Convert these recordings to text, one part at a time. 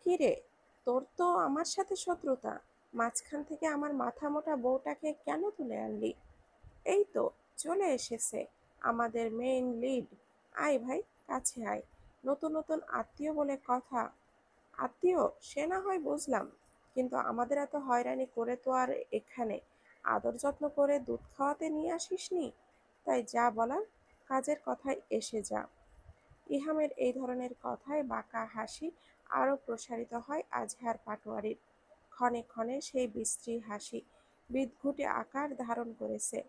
কি রে, তোর তো আমার সাথে শত্রুতা। মাঝখান থেকে আমার মাথা মোটা বউটাকে কেন তুলে আনলি? এই তো চলে এসেছে আমাদের মেইন লিড। আয় ভাই, কাছে আয়। নতুন নতুন আত্মীয় বলে কথা। আত্মীয় সে না হয় বুঝলাম, কিন্তু আমাদের এত হয়রানি করে তো আর এখানে আদর যত্ন করে দুধ খাওয়াতে নিয়ে আসিসনি। তাই যা বলার কাজের কথায় এসে যা। ইহামের এই ধরনের কথায় বাঁকা হাসি আরও প্রসারিত হয় আজহার পাটোয়ারির। ক্ষণে ক্ষণে সেই বিশ্রী হাসি বিদঘুটে আকার ধারণ করেছে।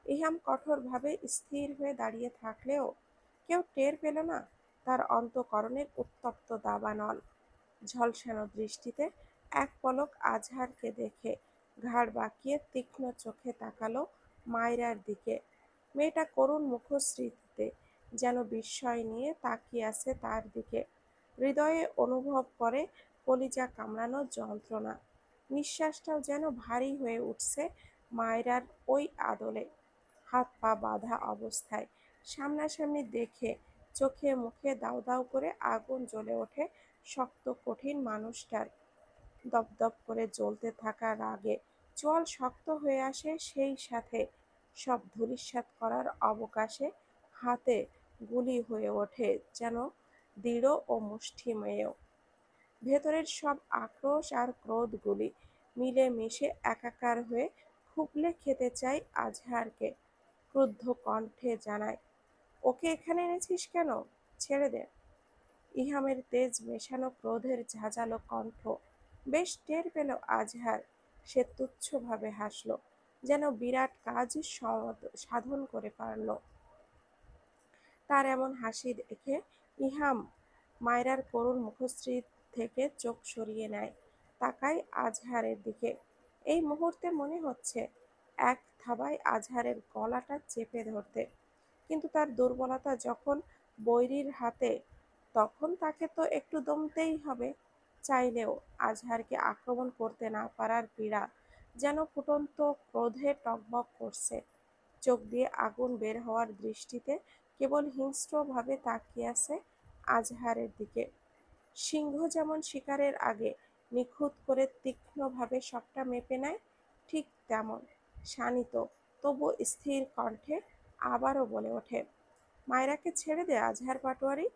ইহাম কঠোরভাবে স্থির হয়ে দাঁড়িয়ে থাকলেও কেউ টের পেল না তার অন্তঃকরণের উত্তপ্ত দাবানল। ঝলসানো দৃষ্টিতে এক পলক আজহারকে দেখে ঘাড় বাঁকিয়ে তীক্ষ্ণ চোখে তাকালো মায়রার দিকে। মেয়েটা করুণ মুখশ্রীতে যেন বিস্ময় নিয়ে তাকিয়ে আছে তার দিকে। হৃদয়ে অনুভব করে কলিজা কামড়ানো যন্ত্রণা। নিঃশ্বাসটাও যেন ভারী হয়ে উঠছে মায়রার ওই আদলে। হাত পা বাঁধা অবস্থায় সামনাসামনি দেখে চোখে মুখে দাউ দাউ করে আগুন জ্বলে ওঠে শক্ত কঠিন মানুষটার। দপদপ করে জ্বলতে থাকা রাগে চোয়াল শক্ত হয়ে আসে, সেই সাথে সব ধূলিসাৎ করার অবকাশে হাতে গুলি হয়ে ওঠে যেন দৃঢ় ও মুষ্টিমেয়। ভেতরের সব আক্রোশ আর ক্রোধগুলি মিলে মিশে একাকার হয়ে খুবলে খেতে চায় আজহারকে। ক্রুদ্ধ কণ্ঠে জানায়, ওকে এখানে এনেছিস কেন? ছেড়ে দে। ইহামের তেজ মেশানো ক্রোধের ঝাঁঝালো কণ্ঠ বেশ টের পেল আজহার। সে তুচ্ছভাবে হাসল, যেন বিরাট কাজ সাধন করে পারল। তার এমন হাসি দেখে ইহাম মায়রার করুণ মুখশ্রী থেকে চোখ সরিয়ে নেয়, তাকায় আজহারের দিকে। এই মুহূর্তে মনে হচ্ছে এক থাবায় আজহারের গলাটা চেপে ধরতে। কিন্তু তার দুর্বলতা যখন বৈরীর হাতে, তখন তাকে তো একটু দমতেই হবে। চাইলেও আজহারকে আক্রমণ করতে না পারার পীড়া যেন ফুটন্ত ক্রোধে টগবগ করছে। চোখ দিয়ে আগুন বের হওয়ার দৃষ্টিতে কেবল হিংস্রভাবে তাকিয়ে আছে আজহারের দিকে। সিংহ যেমন শিকারের আগে নিখুঁত করে তীক্ষ্ণভাবে সবটা মেপে নেয়, ঠিক তেমন শানিত তবু স্থির কণ্ঠে আবারও বলে ওঠে, মায়রাকে ছেড়ে দে আজহার পাটোয়ারি।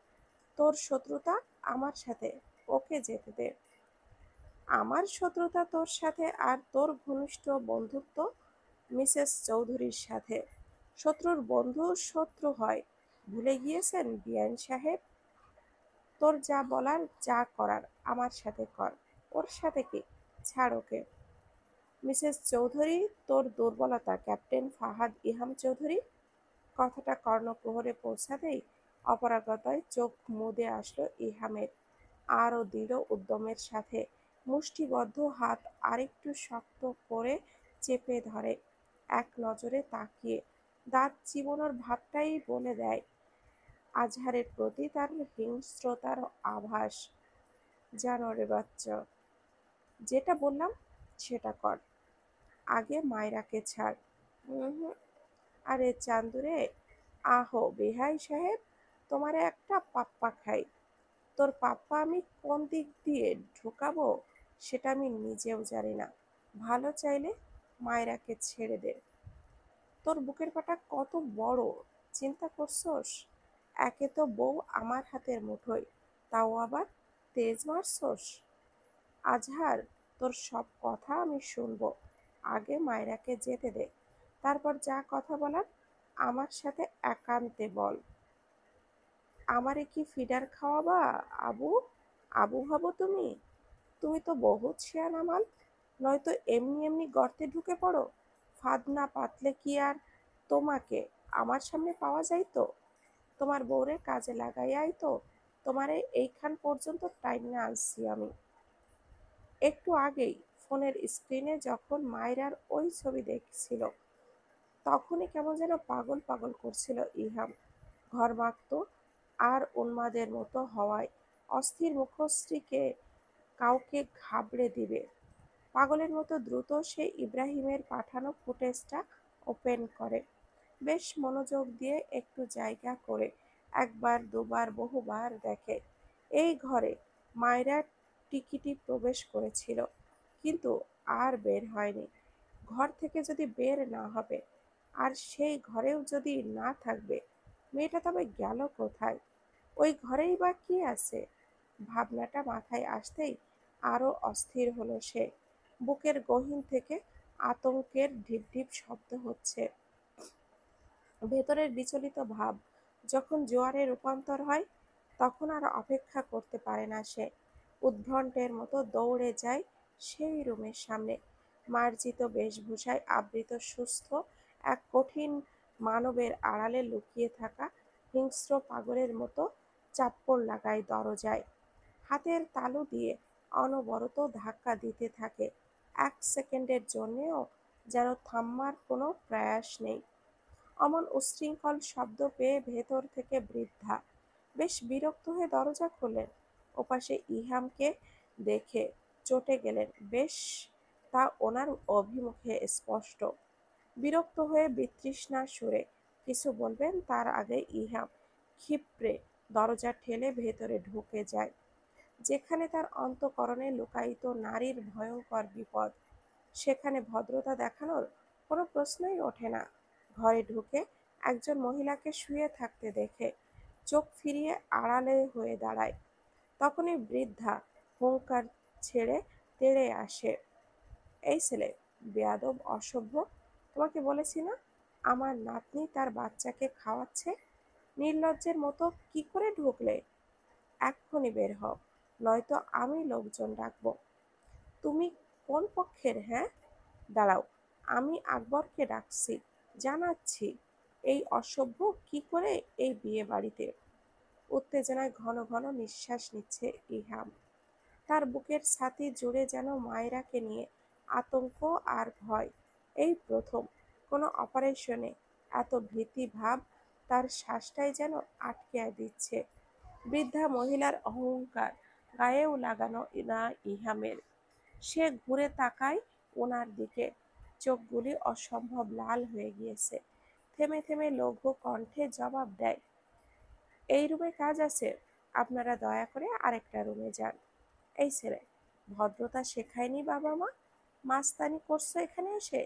তোর শত্রুতা আমার সাথে, ওকে যেতে দে। আমার শত্রুতা তোর সাথে আর তোর ঘনিষ্ঠ বন্ধুত্ব মিসেস চৌধুরীর সাথে। শত্রুর বন্ধু শত্রু হয়, ভুলে গিয়েছেন বিআইন সাহেব? তোর যা বলার যা করার আমার সাথে কর। ওর সাথে কি? ছাড় ওকে। মিসেস চৌধুরী তোর দুর্বলতা ক্যাপ্টেন ফাহাদ ইহাম চৌধুরী। কথাটা কর্ণকুহরে পৌঁছাতেই অপারগতায় চোখ মুদে আসলো ইহামের। আরও দৃঢ় উদ্যমের সাথে মুষ্টিবদ্ধ হাত আরেকটু শক্ত করে চেপে ধরে। এক নজরে তাকিয়ে দাঁত চিবোনোর ভাবটাই বলে দেয় আজহারের প্রতি তার হিংস্রতার আভাস। জানোয়ারের বাচ্চা, যেটা বললাম সেটা কর। আগে মায়রাকে ছাড়। হুম। আরে চান্দুরে, আহো বেহাই সাহেব, তোমারে একটা পাপ্পা খাই। তোর পাপ্পা আমি কোন দিক দিয়ে ঢোকাবো সেটা আমি নিজেও জানি না। ভালো চাইলে মায়রাকে ছেড়ে দে। তোর বুকের পাটা কত বড়, চিন্তা করছস? একে তো বউ আমার হাতের মুঠোয়, তাও আবার তেজ মারছস। আজহার, তোর সব কথা আমি শুনবো। আগে মায়রাকে যেতে দে, তারপর যা কথা বলার আমার সাথে একান্তে বল। আমারে কি ফিডার খাওয়াবা? আবু আবু ভাবো তুমি? তুমি তো বহুত শেয়ানা মাল। নয়তো এমনি এমনি গর্তে ঢুকে পড়ো। ফাঁদ না পাতলে কি আর তোমাকে আমার সামনে পাওয়া যাইতো? তোমার বউরে কাজে লাগাইয়াই তো তোমারে এইখান পর্যন্ত টাইনা আনছি আমি। একটু আগেই ফোনের স্ক্রিনে যখন মায়রার ওই ছবি দেখছিল, তখনই কেমন যেন পাগল পাগল করছিল ইহাম। ঘর্মাক্ত আর উন্মাদের মতো হওয়ায় অস্থির মুখশ্রীকে কাউকে ঘাবড়ে দিবে। পাগলের মতো দ্রুত সে ইব্রাহিমের পাঠানো ফুটেজটা ওপেন করে। বেশ মনোযোগ দিয়ে একটু জায়গা করে একবার দুবার বহুবার দেখে। এই ঘরে মায়রা টিকিটি প্রবেশ করেছিল, কিন্তু আর বের হয়নি। ঘর থেকে যদি বের না হবে, আর সেই ঘরেও যদি না থাকবে, মেয়েটা তবে গেল কোথায়? ওই ঘরেই বা কি আছে? ভাবনাটা মাথায় আসতেই আরো অস্থির হলো সে। বুকের গহীন থেকে আতঙ্কের ঢিপ ঢিপ শব্দ হচ্ছে। ভেতরের বিচলিত ভাব যখন জোয়ারে রূপান্তর হয়, তখন আর অপেক্ষা করতে পারে না সে। উদ্ভ্রান্তের মতো দৌড়ে যায় সেই রুমের সামনে। মার্জিত বেশভূষায় আবৃত সুস্থ এক কঠিন মানবের আড়ালে লুকিয়ে থাকা হিংস্র পাগলের মতো চাপ্পড় লাগায় দরজায়। হাতের তালু দিয়ে অনবরত ধাক্কা দিতে থাকে। 1 সেকেন্ডের জন্যেও যেন থামার কোনো প্রয়াস নেই। অমন উচ্ছৃঙ্খল শব্দ পেয়ে ভেতর থেকে বৃদ্ধা বেশ বিরক্ত হয়ে দরজা খোলেন। ওপাশে ইহামকে দেখে চটে গেলেন বেশ, তা ওনার অভিমুখে স্পষ্ট। বিরক্ত হয়ে বিতৃষ্ণার সুরে কিছু বলবেন তার আগে ইহাম ক্ষিপ্রে দরজা ঠেলে ভেতরে ঢুকে যায়, যেখানে তার অন্তঃকরণে লুকায়িত নারীর ভয়ঙ্কর বিপদ। সেখানে ভদ্রতা দেখানোর কোনো প্রশ্নই ওঠে না। ঘরে ঢুকে একজন মহিলাকে শুয়ে থাকতে দেখে চোখ ফিরিয়ে আড়ালে হয়ে দাঁড়ায়। তখনই বৃদ্ধা হুঙ্কার ছেড়ে তেড়ে আসে, এই ছেলে, বেয়াদব অসভ্য, তোমাকে বলেছি না আমার নাতনি তার বাচ্চাকে খাওয়াচ্ছে? নির্লজ্জের মতো কি করে ঢুকলে? এক্ষুনি বের হও, নয়তো আমি লোকজন ডাকবো। তুমি কোন পক্ষের, হ্যাঁ? দাঁড়াও, আমি আকবরকে ডাকছি, জানাচ্ছি এই অসভ্য কি করে এই বিয়ে বাড়িতে। উত্তেজনায় ঘন ঘন নিঃশ্বাস নিচ্ছে ইহাম। তার বুকের ছাতি জুড়ে যেন মায়রাকে নিয়ে আতঙ্ক আর ভয়। এই প্রথম কোনো অপারেশনে এত ভীতি ভাব, তার শ্বাসটাই যেন আটকে দিচ্ছে। বৃদ্ধা মহিলার অহংকার গায়েও লাগানো না ইহামের। সে ঘুরে তাকায় ওনার দিকে, চোখগুলি অসম্ভব লাল হয়ে গিয়েছে। থেমে থেমে লঘু কণ্ঠে জবাব দেয়, এই রুমে কাজ আছে, আপনারা দয়া করে আরেকটা রুমে যান। এই ছেলে, ভদ্রতা শেখায়নি বাবা মা? মাস্তানি করছো এখানে এসে?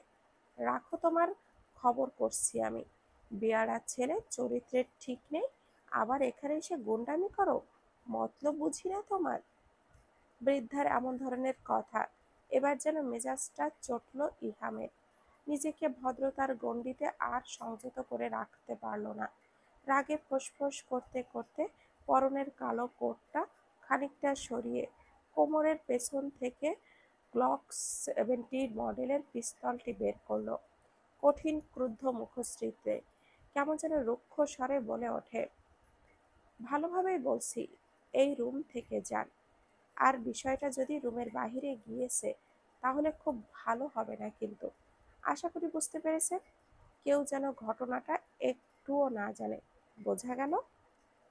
রাখো তোমার খবর করছি আমি। বেয়াড়া ছেলে, চরিত্রের ঠিক নেই, আবার এখানে এসে গুন্ডামি করো? মতলব বুঝি না তোমার? বৃদ্ধার এমন ধরনের কথা এবার যেন মেজাজটা চটল ইহামের। নিজেকে ভদ্রতার গণ্ডিতে আর সংযত করে রাখতে পারল না। রাগে ফোঁসফোঁস করতে করতে পরনের কালো কোটটা খানিকটা সরিয়ে কোমরের পেছন থেকে গ্লক 70 মডেলের পিস্তলটি বের করলো। কঠিন ক্রুদ্ধ মুখশ্রীতে কেমন যেন রুক্ষ স্বরে বলে ওঠে, ভালোভাবেই বলছি, এই রুম থেকে যান। আর বিষয়টা যদি রুমের বাহিরে গিয়েছে, তাহলে খুব ভালো হবে না কিন্তু। আশা করি বুঝতে পেরেছেন। কেউ যেন ঘটনাটা একটুও না জানে, বোঝা গেল?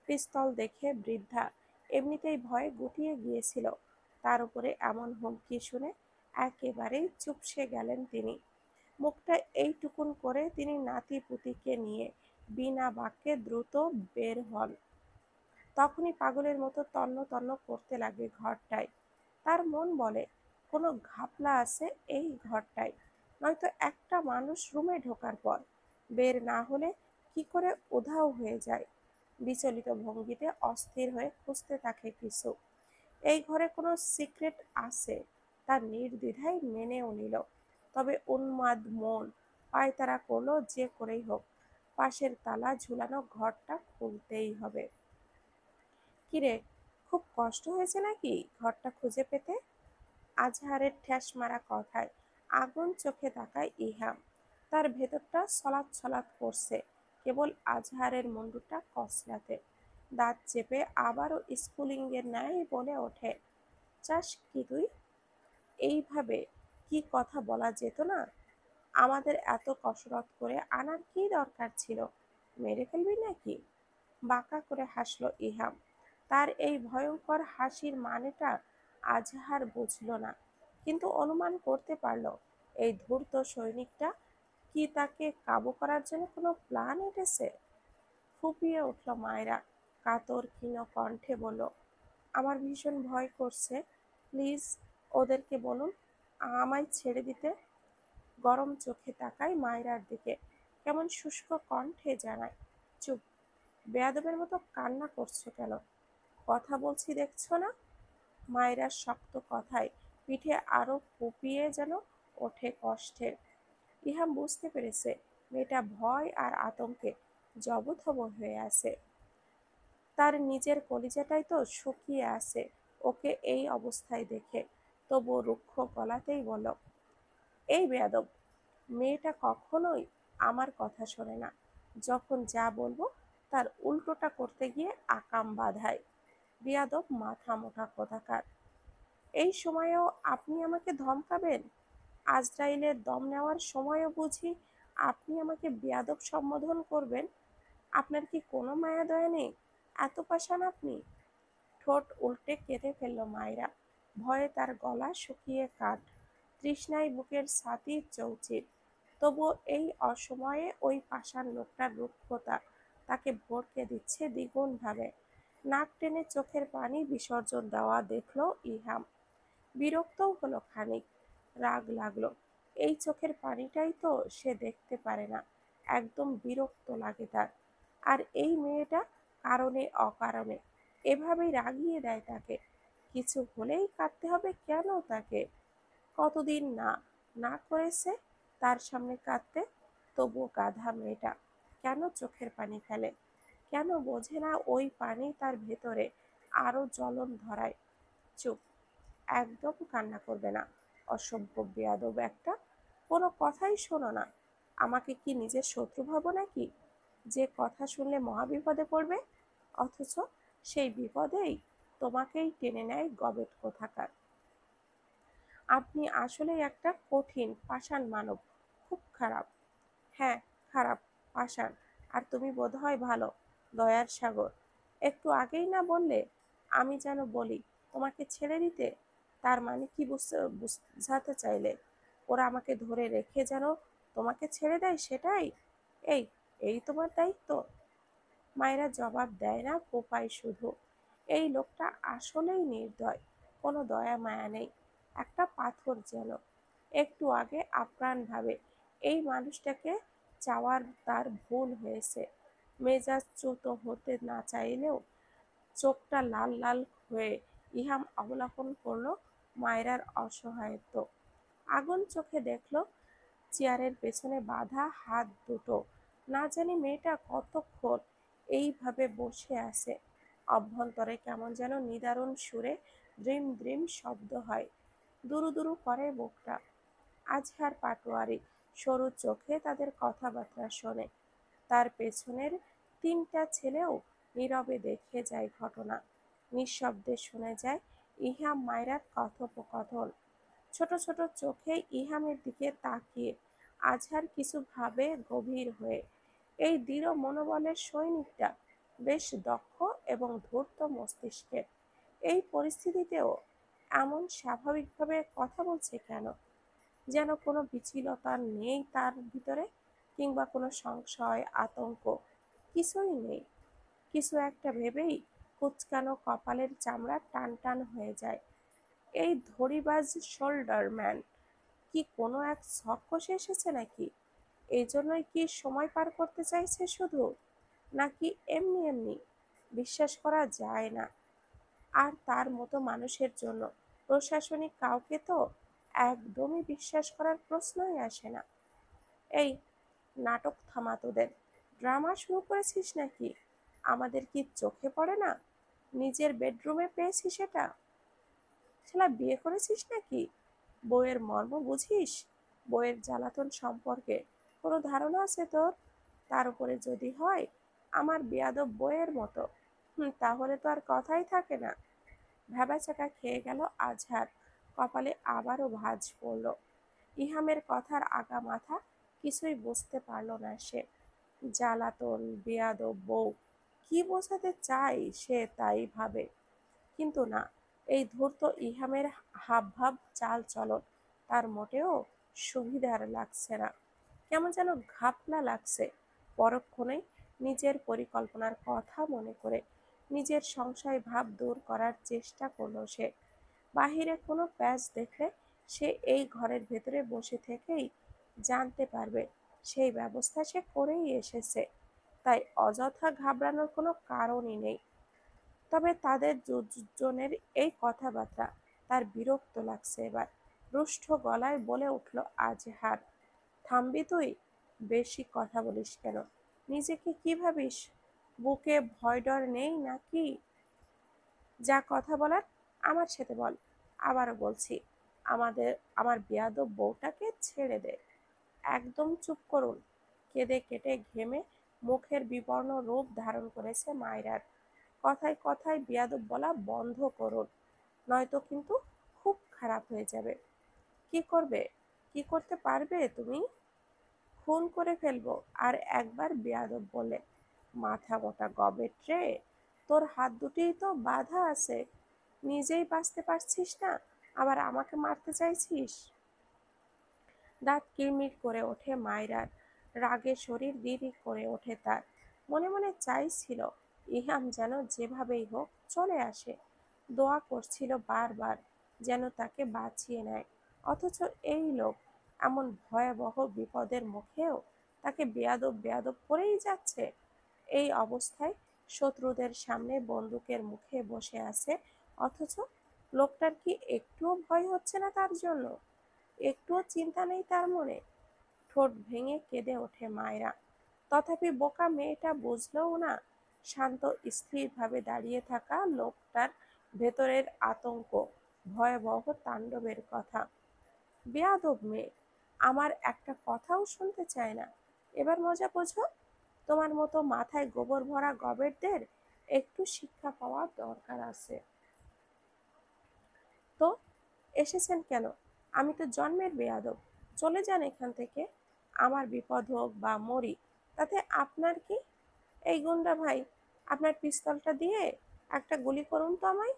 পিস্তল দেখে বৃদ্ধা এমনিতেই ভয়ে গুটিয়ে গিয়েছিল, তার উপরে এমন হুমকি শুনে একেবারেই চুপসে গেলেন তিনি। মুখটা এইটুকুন করে তিনি নাতি পুতিকে নিয়ে বিনা বাক্যে দ্রুত বের হন। তখনই পাগলের মতো তন্ন তন্ন করতে লাগে ঘরটায়। তার মন বলে, কোনো ঘাপলা আছে এই ঘরটায়, নয়তো একটা মানুষ রুমে ঢোকার পর বের না হলে কি করে উধাও হয়ে যায়। বিচলিত ভঙ্গিতে অস্থির হয়ে খুঁজতে থাকে কিছু। এই ঘরে কোনো সিক্রেট আছে, তার নির্দ্বিধায় মেনেও নিল। তবে উন্মাদ মন পায়তারা করলো যে করেই হোক, পাশের তালা ঝুলানো ঘরটা খুলতেই হবে। কিরে, খুব কষ্ট হয়েছে নাকি ঘরটা খুঁজে পেতে? আজহারের ঠ্যাস মারা কথায় আগুন চোখে তাকায় ইহাম। তার ভেতরটা ছলাৎ ছলাৎ করছে কেবল আজহারের মুন্ডুটা কসলাতে। দাঁত চেপে আবারও স্ফুলিঙ্গের ন্যায় বলে ওঠে, চাস কি তুই? এইভাবে কি কথা বলা যেত না? আমাদের এত কসরত করে আনার কি দরকার ছিল? মেরে ফেলবি নাকি? বাঁকা করে হাসল ইহাম। তার এই ভয়ঙ্কর হাসির মানেটা আজহার বুঝল না, কিন্তু অনুমান করতে পারল এই ধূর্ত সৈনিকটা কি তাকে কাবু করার জন্য কোনো প্ল্যান এঁটেছে। ফুঁপিয়ে উঠল মায়রা, কাতর ক্ষীণ কণ্ঠে বলল, আমার ভীষণ ভয় করছে। প্লিজ ওদেরকে বলুন আমায় ছেড়ে দিতে। গরম চোখে তাকায় মায়রার দিকে, কেমন শুষ্ক কণ্ঠে জানায়, চুপ। বেয়াদবের মতো কান্না করছো কেন? কথা বলছি দেখছো না? মায়রার শক্ত কথায় পিঠে আরো ফুপিয়ে যেন ওঠে কষ্টের। ইহাম বুঝতে পেরেছে মেয়েটা ভয় আর আতঙ্কে জবথব হয়ে আছে। তার নিজের কলিজাটাই তো শুকিয়ে আছে ওকে এই অবস্থায় দেখে। তবুও রুক্ষ গলাতেই বলল, এই বেয়াদব মেয়েটা কখনোই আমার কথা শোনে না। যখন যা বলবো তার উল্টোটা করতে গিয়ে আকাম বাধায়। বেয়াদব মাথা মোটা কোথাকার! এই সময়েও আপনি আমাকে ধমকাবেন? আজরাইলের দম নেওয়ার সময়ও বুঝি আপনি আমাকে বেয়াদব সম্বোধন করবেন? আপনার কি কোনো মায়া দয়া নেই? এত পাষাণ আপনি! ঠোঁট উল্টে কেঁদে ফেলল মায়রা। ভয়ে তার গলা শুকিয়ে কাঠ, তৃষ্ণায় বুকের ছাতি চৌচির। তবুও এই অসময়ে ওই পাষাণ লোকটার রুক্ষতা তাকে ভড়কে দিচ্ছে দ্বিগুণ ভাবে। নাক টেনে চোখের পানি বিসর্জন দেওয়া দেখল ইহাম। বিরক্তও হলো খানিক, রাগ লাগলো। এই চোখের পানিটাই তো সে দেখতে পারে না। একদম বিরক্ত লাগে তার। আর এই মেয়েটা কারণে অকারণে এভাবেই রাগিয়ে দেয় তাকে। কিছু হলেই কাঁদতে হবে কেন তাকে? কতদিন না না করেছে তার সামনে কাঁদতে। তবুও গাধা মেয়েটা কেন চোখের পানি ফেলে? কেন বোঝে না ওই পানি তার ভেতরে আরো জ্বলন ধরায়? চুপ, একদম কান্না করবে না। অসভ্য বেয়াদব একটা! কোনো কথাই শোনো না। আমাকে কি নিজের শত্রু ভাবো নাকি, যে কথা শুনলে মহাবিপদে পড়বে? অথচ সেই বিপদেই তোমাকেই টেনে নেয় গবেট কোথাকার! আপনি আসলেই একটা কঠিন পাষাণ মানব, খুব খারাপ। হ্যাঁ, খারাপ, পাষাণ। আর তুমি বোধহয় ভালো, দয়ার সাগর। একটু আগেই না বললে আমি যেন বলি তোমাকে ছেড়ে দিতে? তার মানে কি বুঝাতে চাইলে? ওরা আমাকে ধরে রেখে যেন তোমাকে ছেড়ে দেয়, সেটাই? এই এই তোমার দায়িত্ব? মায়েরা জবাব দেয় না, কোপায় শুধু। এই লোকটা আসলেই নির্দয়, কোনো দয়া মায়া নেই। একটা পাথর যেন। একটু আগে আপ্রাণ ভাবে এই মানুষটাকে চাওয়ার তার ভুল হয়েছে। মেজাজ চ্যুত হতে না চাইলেও চোখটা লাল লাল হয়ে ইহাম অবলোকন করলো মায়রার অসহায়ত্ব। আগুন চোখে দেখলো চেয়ারের পেছনে বাঁধা হাত দুটো। না জানি মেয়েটা কতক্ষণ এইভাবে বসে আছে। অভ্যন্তরে কেমন যেন নিদারুণ সুরে দ্রিম দ্রিম শব্দ হয়। দুরু দুরু করে বুকটা। আজহার পাটোয়ারি সরু চোখে তাদের কথাবার্তা শোনে। তার পেছনের তিনটা ছেলেও নীরবে দেখে যায় ঘটনা। নিঃশব্দে শুনে যায় ইহাম মায়রার কথোপকথন। ছোট ছোট চোখে ইহামের দিকে তাকিয়ে আজহার কিছু ভাবে গভীর হয়ে। এই দৃঢ় মনোবলের সৈনিকটা বেশ দক্ষ এবং ধূর্ত মস্তিষ্কের। এই পরিস্থিতিতেও এমন স্বাভাবিকভাবে কথা বলছে কেন? যেন কোনো বিচলতা নেই তার ভিতরে, কিংবা কোনো সংশয় আতঙ্ক কিছুই নেই। কিছু একটা ভেবেই কুঁচকানো কপালের চামড়া টান টান হয়ে যায়। এই ধড়িবাজ শোল্ডারম্যান কি কোনো এক ছক কষে এসেছে নাকি? এই জন্যই কি সময় পার করতে চাইছে শুধু? নাকি এমনি এমনি? বিশ্বাস করা যায় না। আর তার মতো মানুষের জন্য প্রশাসনিক কাউকে তো একদমই বিশ্বাস করার প্রশ্নই আসে না। এই নাটক থামা তোদের! ড্রামা শুরু করেছিস নাকি? আমাদের কি চোখে পড়ে না? নিজের বেডরুমে পেয়েছিস এটা? শালা বিয়ে করেছিস নাকি? বউয়ের মর্ম বুঝিস? বউয়ের জ্বালাতন সম্পর্কে কোনো ধারণা আছে তোর? তার উপরে যদি হয় আমার বেয়াদব বউয়ের মতো, তাহলে তো আর কথাই থাকে না। ভ্যাবাচ্যাকা খেয়ে গেল আজহার। কপালে আবারও ভাঁজ পড়ল। ইহামের কথার আগা মাথা কিছুই বুঝতে পারল না সে। জ্বালাতন, বেয়াদব বউ, কি বোঝাতে চাই সে তাই ভাবে। কিন্তু না, এই ধূর্ত ইহামের হাবভাব চাল চলন তার মোটেও সুবিধার লাগছে না। কেমন যেন ঘাপলা লাগছে। পরক্ষণেই নিজের পরিকল্পনার কথা মনে করে নিজের সংশয় ভাব দূর করার চেষ্টা করলো সে। বাহিরে কোনো প্যাচ দেখলে সে এই ঘরের ভেতরে বসে থেকেই জানতে পারবে, সেই ব্যবস্থা সে করেই এসেছে। তাই অযথা ঘাবড়ানোর কোনো কারণই নেই। তবে তাদের দুজনের এই কথাবার্তা তার বিরক্ত লাগছে এবার। রুষ্ট গলায় বলে উঠল আজহার, থামবি তুই? বেশি কথা বলিস কেন? নিজেকে কি ভাবিস? বুকে ভয় ডর নেই নাকি? যা কথা বলার আমার সাথে বল। আবারও বলছি, আমার বেয়াদব বউটাকে ছেড়ে দে। একদম চুপ করুন। কেঁদে কেটে ঘেমে মুখের বিবর্ণ রূপ ধারণ করেছে মায়রার। কথায় কথায় বেয়াদব বলা বন্ধ করুন, নয়তো কিন্তু খুব খারাপ হয়ে যাবে। কি করবে? কি করতে পারবে তুমি? খুন করে ফেলবো। আর একবার বেয়াদব বলে, মাথা মোটা গবেট রে, তোর হাত দুটিই তো বাঁধা আছে, নিজেই বাঁচতে পারছিস না, আবার আমাকে মারতে চাইছিস? দাঁত কিরমির করে ওঠে মায়রার, রাগে শরীর দিরি করে ওঠে তার। মনে মনে চাইছিল ইহাম যেন যেভাবেই হোক চলে আসে। দোয়া করছিল বারবার যেন তাকে বাঁচিয়ে নেয়। অথচ এই লোক এমন ভয়াবহ বিপদের মুখেও তাকে বেয়াদব বেয়াদব করেই যাচ্ছে। এই অবস্থায় শত্রুদের সামনে বন্দুকের মুখে বসে আছে, অথচ লোকটার কি একটুও ভয় হচ্ছে না তার জন্য? একটুও চিন্তা নেই তার মনে? ঠোঁট ভেঙে কেঁদে ওঠে মায়রা। তথাপি বোকা মেয়েটা বুঝলও না শান্ত স্থিরভাবে দাঁড়িয়ে থাকা লোকটার ভেতরের আতঙ্ক, ভয়াবহ তাণ্ডবের কথা। বেয়াদব মেয়ে, আমার একটা কথাও শুনতে চায় না। এবার মজা বোঝো। তোমার মতো মাথায় গোবর ভরা গবেটদের একটু শিক্ষা পাওয়ার দরকার আছে। তো এসেছেন কেন? আমি তো জন্মের বেয়াদব। চলে যান এখান থেকে। আমার বিপদ হোক বা মরি, তাতে আপনার কি? এই গুন্ডা ভাই, আপনার পিস্তলটা দিয়ে একটা গুলি করুন তো আমায়।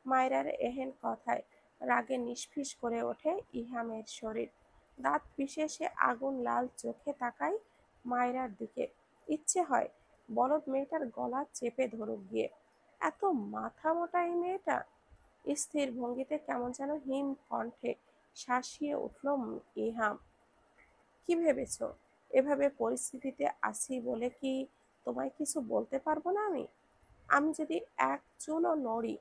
মায়রার এহেন কথায় রাগে নিষ্ফিস করে ওঠে ইহামের শরীর। দাঁত পিষে সে আগুন লাল চোখে তাকায় মায়রার দিকে। ইচ্ছে হয় বলদ মেয়েটার গলা চেপে ধরুক গিয়ে। এত মাথা মোটা এই মেয়েটা! স্থির ভঙ্গিতে কেমন যেন হিম কণ্ঠে শাসিয়ে উঠল ইহাম। কি ভেবেছ এভাবে পরিস্থিতিতে আছি বলে কি তোমায় কিছু বলতে পারবো না আমি? আমি যদি এক চুলও নড়ি,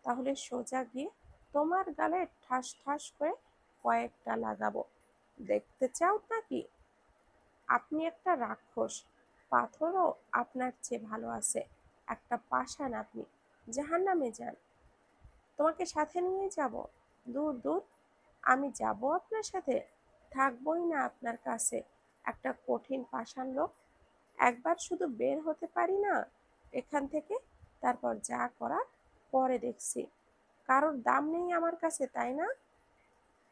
তাহলে সোজা গিয়ে তোমার গালে ঠাস ঠাস করে কয়েকটা লাগাবো। দেখতে চাও নাকি? আপনি একটা রাক্ষস, পাথরও আপনার চেয়ে ভালো আছে। একটা পাষাণ আপনি, জাহান্নামে যান। তোমাকে সাথে নিয়ে যাব। দূর দূর। আমি যাব আপনার সাথে? থাকবই না আপনার কাছে একটা কঠিন পাষাণ লোক। একবার শুধু বের হতে পারি না এখান থেকে, তারপর যা করার পরে দেখছি। কারোর দাম নেই আমার কাছে, তাই না?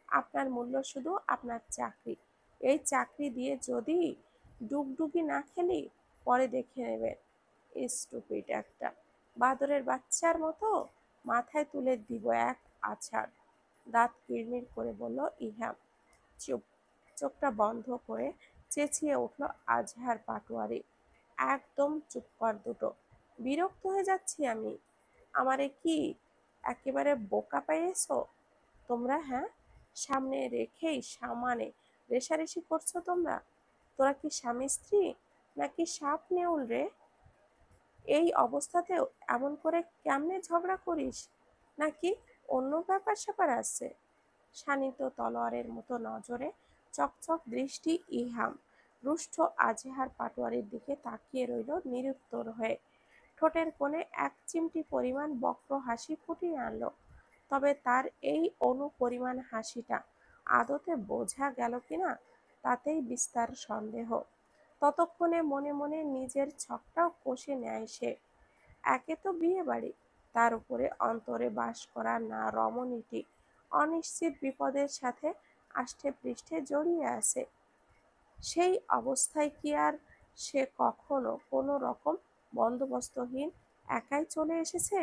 আপনার মূল্য শুধু আপনার চাকরি। এই চাকরি দিয়ে যদি ডুগডুগি না খেলি, পরে দেখে নেবেন। স্টুপিড একটা! বাদরের বাচ্চার মতো মাথায় তুলে দিব এক আছাড়। দাঁত কিরমির করে বলল ইহাম। চুপ! চোখটা বন্ধ করে চেঁচিয়ে উঠল আজহার পাটোয়ারি। একদম চুপ কর দুটো। বিরক্ত হয়ে যাচ্ছি আমি। আমারে কি একেবারে বোকা পেয়েছো তোমরা? হ্যাঁ, সামনে রেখেই সমানে রেষারেষি করছো তোমরা। তোরা কি স্বামী স্ত্রী নাকি সাপ নেউল রে? এই অবস্থাতেও এমন করে কেমনে ঝগড়া করিস? নাকি অন্য ব্যাপার স্যাপার আছে? শানিত তলোয়ারের মতো নজরে চকচক দৃষ্টি ইহাম রুষ্ট আজেহার পাটোয়ারির দিকে তাকিয়ে রইল নিরুত্তর হয়ে। ঠোঁটের কোণে এক চিমটি পরিমাণ বক্র হাসি ফুটিয়ে আনল। তবে তার এই অনুপরিমাণ হাসিটা আদতে বোঝা গেল কিনা, তাতেই বিস্তার সন্দেহ। ততক্ষণে মনে মনে নিজের ছকটাও কষে নেয় সে। একে তো বিয়ে বাড়ি, তার উপরে অন্তরে বাস করা না রমণীটি অনিশ্চিত বিপদের সাথে আষ্টে পৃষ্ঠে জড়িয়ে আছে। সেই অবস্থায় কি আর সে কখনো কোনো রকম বন্দোবস্তহীন একাই চলে এসেছে,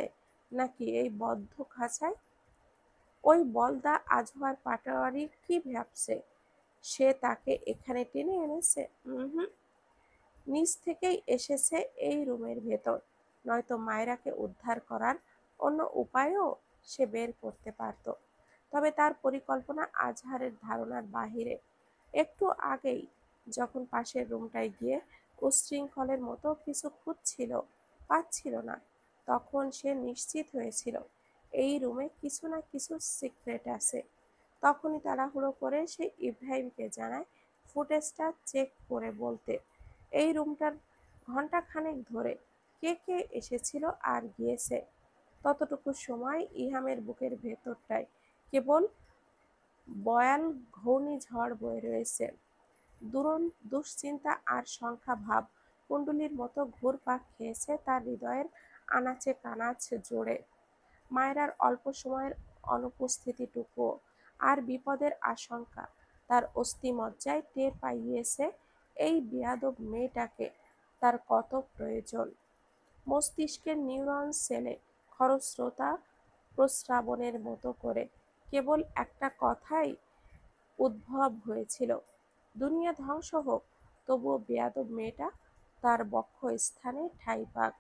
নাকি এই বদ্ধ খাঁচায়? ওই বলদা আজহার পাটোয়ারি কি ভাবছে সে তাকে এখানে টেনে এনেছে? হুম, নিজ থেকেই এসেছে এই রুমের ভেতর, নয়তো মায়রাকে উদ্ধার করার অন্য উপায়ও সে বের করতে পারত। তবে তার পরিকল্পনা আজহারের ধারণার বাহিরে। একটু আগেই যখন পাশের রুমটায় গিয়ে উচ্ছৃঙ্খলের মতো কিছু খুঁজছিল, পাচ্ছিল না, তখন সে নিশ্চিত হয়েছিল এই রুমে কিছু না কিছু সিক্রেট আছে। তখনই তাড়াহুড়ো করে সে ইব্রাহিমকে জানায় ফুটেজটা চেক করে বলতে। এই রুমটার ঘন্টাখানেক ধরে কে কে এসেছিল আর গিয়েছে, ততটুকু সময় ইহামের বুকের ভেতরটায় কেবল বয়াল ঘূর্ণিঝড় বয়ে রয়েছে। দুশ্চিন্তা আর সংখ্যা ভাব কুণ্ডলীর মতো ঘুরপাক খেয়েছে তার হৃদয়ের আনাচে কানাচ জোড়ে। মায়রার অল্প সময়ের অনুপস্থিতিটুকুও আর বিপদের আশঙ্কা তার অস্থিমজ্জায় টের পাইয়েছে এই বেয়াদব মেয়েটাকে তার কত প্রয়োজন। মস্তিষ্কের নিউরন সেলে খরস্রোতা প্রস্রাবনের মতো করে কেবল একটা কথাই উদ্ভব হয়েছিল, দুনিয়া ধ্বংস হোক, তবুও বেয়াদব মেয়েটা তার বক্ষস্থানে ঠাঁই পাক।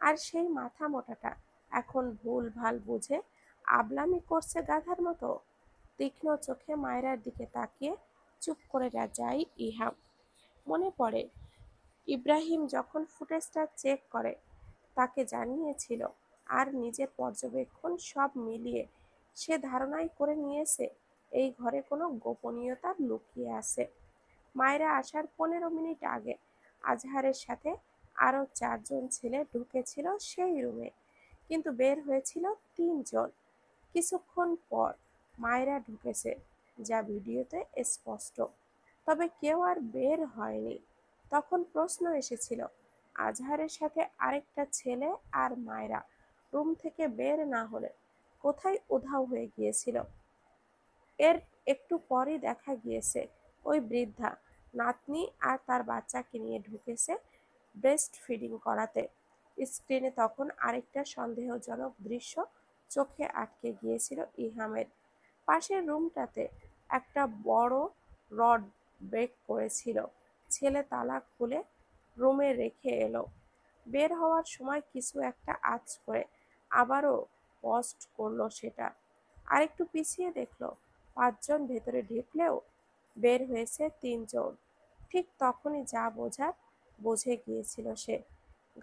আর সেই মাথা মোটাটা এখন ভুল ভাল বুঝে আবলামি করছে গাধার মতো। তীক্ষ্ণ চোখে মায়রার দিকে তাকিয়ে চুপ করে যায় ইহাম। মনে পড়ে ইব্রাহিম যখন ফুটেজটা চেক করে তাকে জানিয়েছিল, আর নিজের পর্যবেক্ষণ সব মিলিয়ে সে ধারণাই করে নিয়েছে এই ঘরে কোনো গোপনীয়তা লুকিয়ে আছে। মায়েরা আসার 15 মিনিট আগে আজহারের সাথে আরও 4জন ছেলে ঢুকেছিল সেই রুমে, কিন্তু বের হয়েছিল 3জন। কিছুক্ষণ পর মায়েরা ঢুকেছে, যা ভিডিওতে স্পষ্ট, তবে কেউ আর বের হয়নি। তখন প্রশ্ন এসেছিল, আজহারের সাথে আরেকটা ছেলে আর মায়েরা রুম থেকে বের না হলে কোথায় উধাও হয়ে গিয়েছিল। এর একটু পরই দেখা গিয়েছে ওই বৃদ্ধা নাতনি আর তার বাচ্চাকে নিয়ে ঢুকেছে ব্রেস্ট ফিডিং করাতে। স্ক্রিনে তখন আরেকটা সন্দেহজনক দৃশ্য চোখে আটকে গিয়েছিল ইহামের। পাশের রুমটাতে একটা বড় রড ব্রেক করেছিল। ছেলে তালা খুলে রুমে রেখে এলো, বের হওয়ার সময় কিছু একটা আঁচ করে আবারও পোস্ট করলো সেটা। আরেকটু পিছিয়ে দেখলো 5জন ভেতরে ঢুকলেও বের হয়েছে 3জন। ঠিক তখনই যা বোঝার বুঝে গিয়েছিল সে।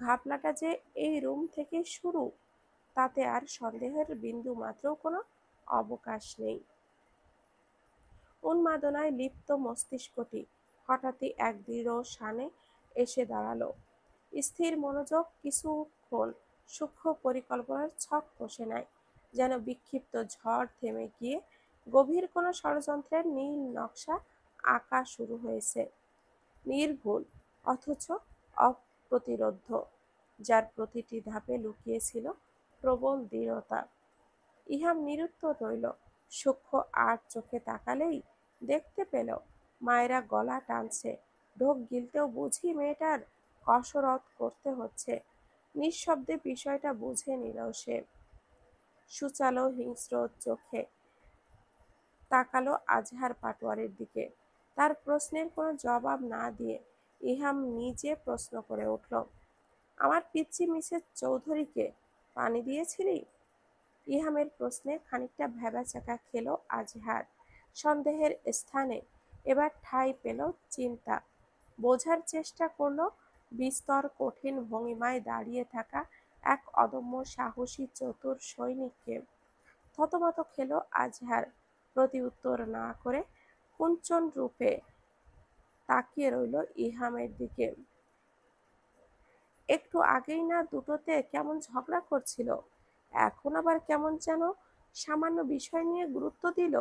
ঘাপলাটা যে এই রুম থেকে শুরু, তাতে আর সন্দেহের বিন্দু মাত্র কোনো অবকাশ নেই। উন্মাদনায় লিপ্ত মস্তিষ্কটি হঠাৎই এক দৃঢ় শানে এসে দাঁড়ালো। স্থির মনোযোগ কিছুক্ষণ সূক্ষ্ম পরিকল্পনার ছক কষে নেয়, যেন বিক্ষিপ্ত ঝড় থেমে গিয়ে গভীর কোনো ষড়যন্ত্রের নীল নকশা আঁকা শুরু হয়েছে। নির্ভুল অথচ অপ্রতিরোধ্য, যার প্রতিটি ধাপে লুকিয়েছিল প্রবল দৃঢ়তা। ইহাম নিরুত্তর রইল। সূক্ষ্ম আর চোখে তাকালেই দেখতে পেল মায়েরা গলা টানছে, ঢোক গিলতেও বুঝি মেয়েটার কসরত করতে হচ্ছে। নিঃশব্দে বিষয়টা বুঝে নিল সে। সুচালো হিংস্র চোখে তাকালো আজহার পাটোয়ারির দিকে। তার প্রশ্নের কোনো জবাব না দিয়ে ইহাম নিজে প্রশ্ন করে উঠল, আমার পিচ্চি মিসেস চৌধুরীকে পানি দিয়েছিলি? ইহামের প্রশ্নে খানিকটা ভ্যাবাচ্যাকা খেল আজহার। সন্দেহের স্থানে এবার ঠাঁই পেল চিন্তা। বোঝার চেষ্টা করল বিস্তর কঠিন ভঙ্গিমায় দাঁড়িয়ে থাকা এক অদম্য সাহসী চতুর সৈনিককে। থতমত খেল আজহার, প্রতি উত্তর না করে কুঞ্চন রূপে তাকিয়ে রইল ইহামের দিকে। একটু আগেই না দুটোতে কেমন ঝগড়া করছিল, এখন আবার কেমন যেন সামান্য বিষয় নিয়ে গুরুত্ব দিল।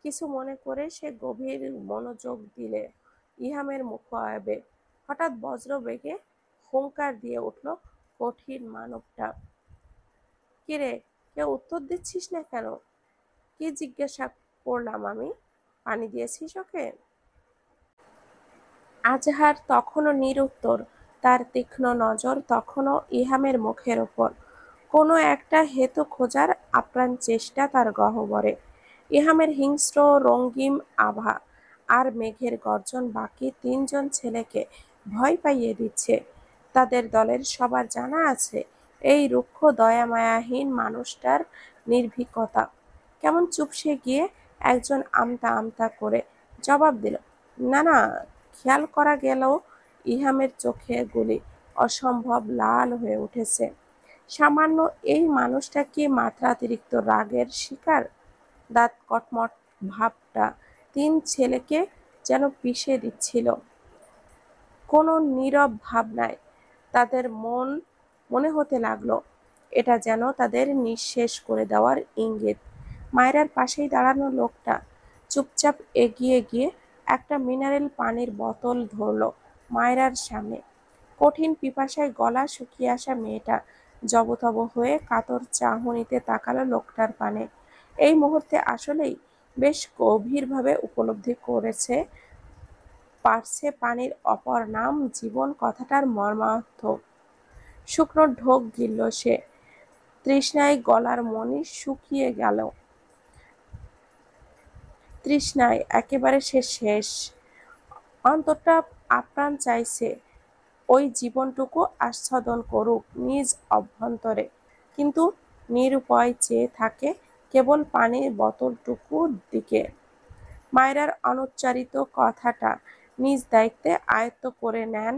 কিছু মনে করে সে গভীর মনোযোগ দিলে ইহামের মুখায়বে হঠাৎ বজ্রবেগে হুঙ্কার দিয়ে উঠল কঠিন মানবটা। কিরে, কেউ উত্তর দিচ্ছিস না কেন? কি জিজ্ঞাসা করলাম আমি? পানি দিয়েছিস ওকে? আজহার তখনও নিরুত্তর, তার তীক্ষ্ণ নজর তখনও ইহামের মুখের ওপর। কোনো একটা হেতু খোঁজার আপ্রাণ চেষ্টা তার গহ্বরে। ইহামের হিংস্র রঙ্গিম আভা আর মেঘের গর্জন বাকি 3জন ছেলেকে ভয় পাইয়ে দিচ্ছে। তাদের দলের সবার জানা আছে এই রুক্ষ দয়ামায়াহীন মানুষটার নির্ভীকতা। কেমন চুপসে গিয়ে একজন আমতা আমতা করে জবাব দিল, না না। খেয়াল করা গেল ইহামের চোখে গুলি অসম্ভব লাল হয়ে উঠেছে। সামান্য এই মানুষটা কি মাত্রাতিরিক্ত রাগের শিকার? দাঁত কটমট ভাবটা তিন ছেলেকে যেন পিষে দিচ্ছিল। কোনো নীরব ভাবনায় তাদের মনে হতে লাগলো এটা যেন তাদের নিঃশেষ করে দেওয়ার ইঙ্গিত। মায়রার পাশেই দাঁড়ানো লোকটা চুপচাপ এগিয়ে গিয়ে একটা মিনারেল পানির বোতল ধরলো মায়রার সামনে। কঠিন পিপাসায় গলা শুকিয়ে আসা মেয়েটা জবথব হয়ে কাতর চাহনিতে তাকালো লোকটার পানে। এই মুহূর্তে আসলেই বেশ গভীরভাবে উপলব্ধি পারছে পানির অপর নাম জীবন কথাটার মর্মার্থ। শুকনো ঢোক গিলল সে। তৃষ্ণায় গলার মণি শুকিয়ে গেল। তৃষ্ণায় একেবারে সে শেষ। অন্তরটা আপ্রাণ চাইছে ওই জীবনটুকু আস্বাদন করুক নিজ অভ্যন্তরে, কিন্তু নিরুপায় চেয়ে থাকে কেবল পানির বোতলটুকুর দিকে। মায়রার অনুচ্চারিত কথাটা নিজ দায়িত্বে আয়ত্ত করে নেন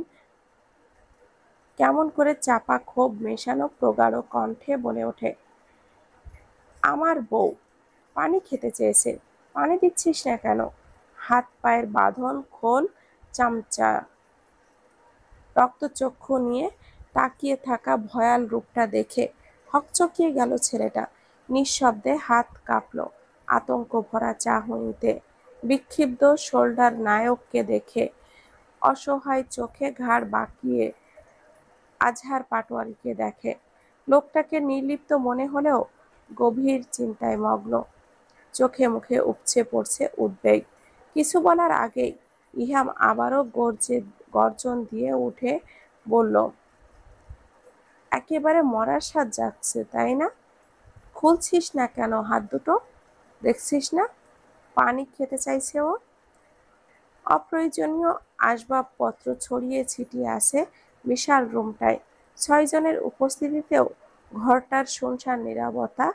কেমন করে চাপা ক্ষোভ মেশানো প্রগাঢ় কণ্ঠে বলে ওঠে, আমার বউ পানি খেতে চেয়েছে, পানি দিচ্ছিস না কেন? হাত পায়ের বাঁধন খোল চামচা। রক্তচক্ষু নিয়ে তাকিয়ে থাকা ভয়াল রূপটা দেখে হকচকিয়ে গেল ছেলেটা। নিঃশব্দে হাত কাঁপল আতঙ্ক ভরা চাহনিতে। বিক্ষিপ্ত শোল্ডার নায়ককে দেখে অসহায় চোখে ঘাড় বাঁকিয়ে আজহার পাটোয়ারিকে দেখে। লোকটাকে নির্লিপ্ত মনে হলেও গভীর চিন্তায় মগ্ন। চোখে মুখে উপচে পড়ছে উদ্বেগ। কিছু বলার আগেই ইহাম আবারও গর্জন দিয়ে উঠে বলল, একেবারে মরার স্বাদ যাচ্ছে তাই না? খুলছিস না কেন হাত দুটো? দেখছিস না পানি খেতে চাইছে ও? অপ্রয়োজনীয় আসবাবপত্র ছড়িয়ে ছিটিয়ে আছে বিশাল রুমটায়। ৬ জনের উপস্থিতিতেও ঘরটার শুনশান নীরবতা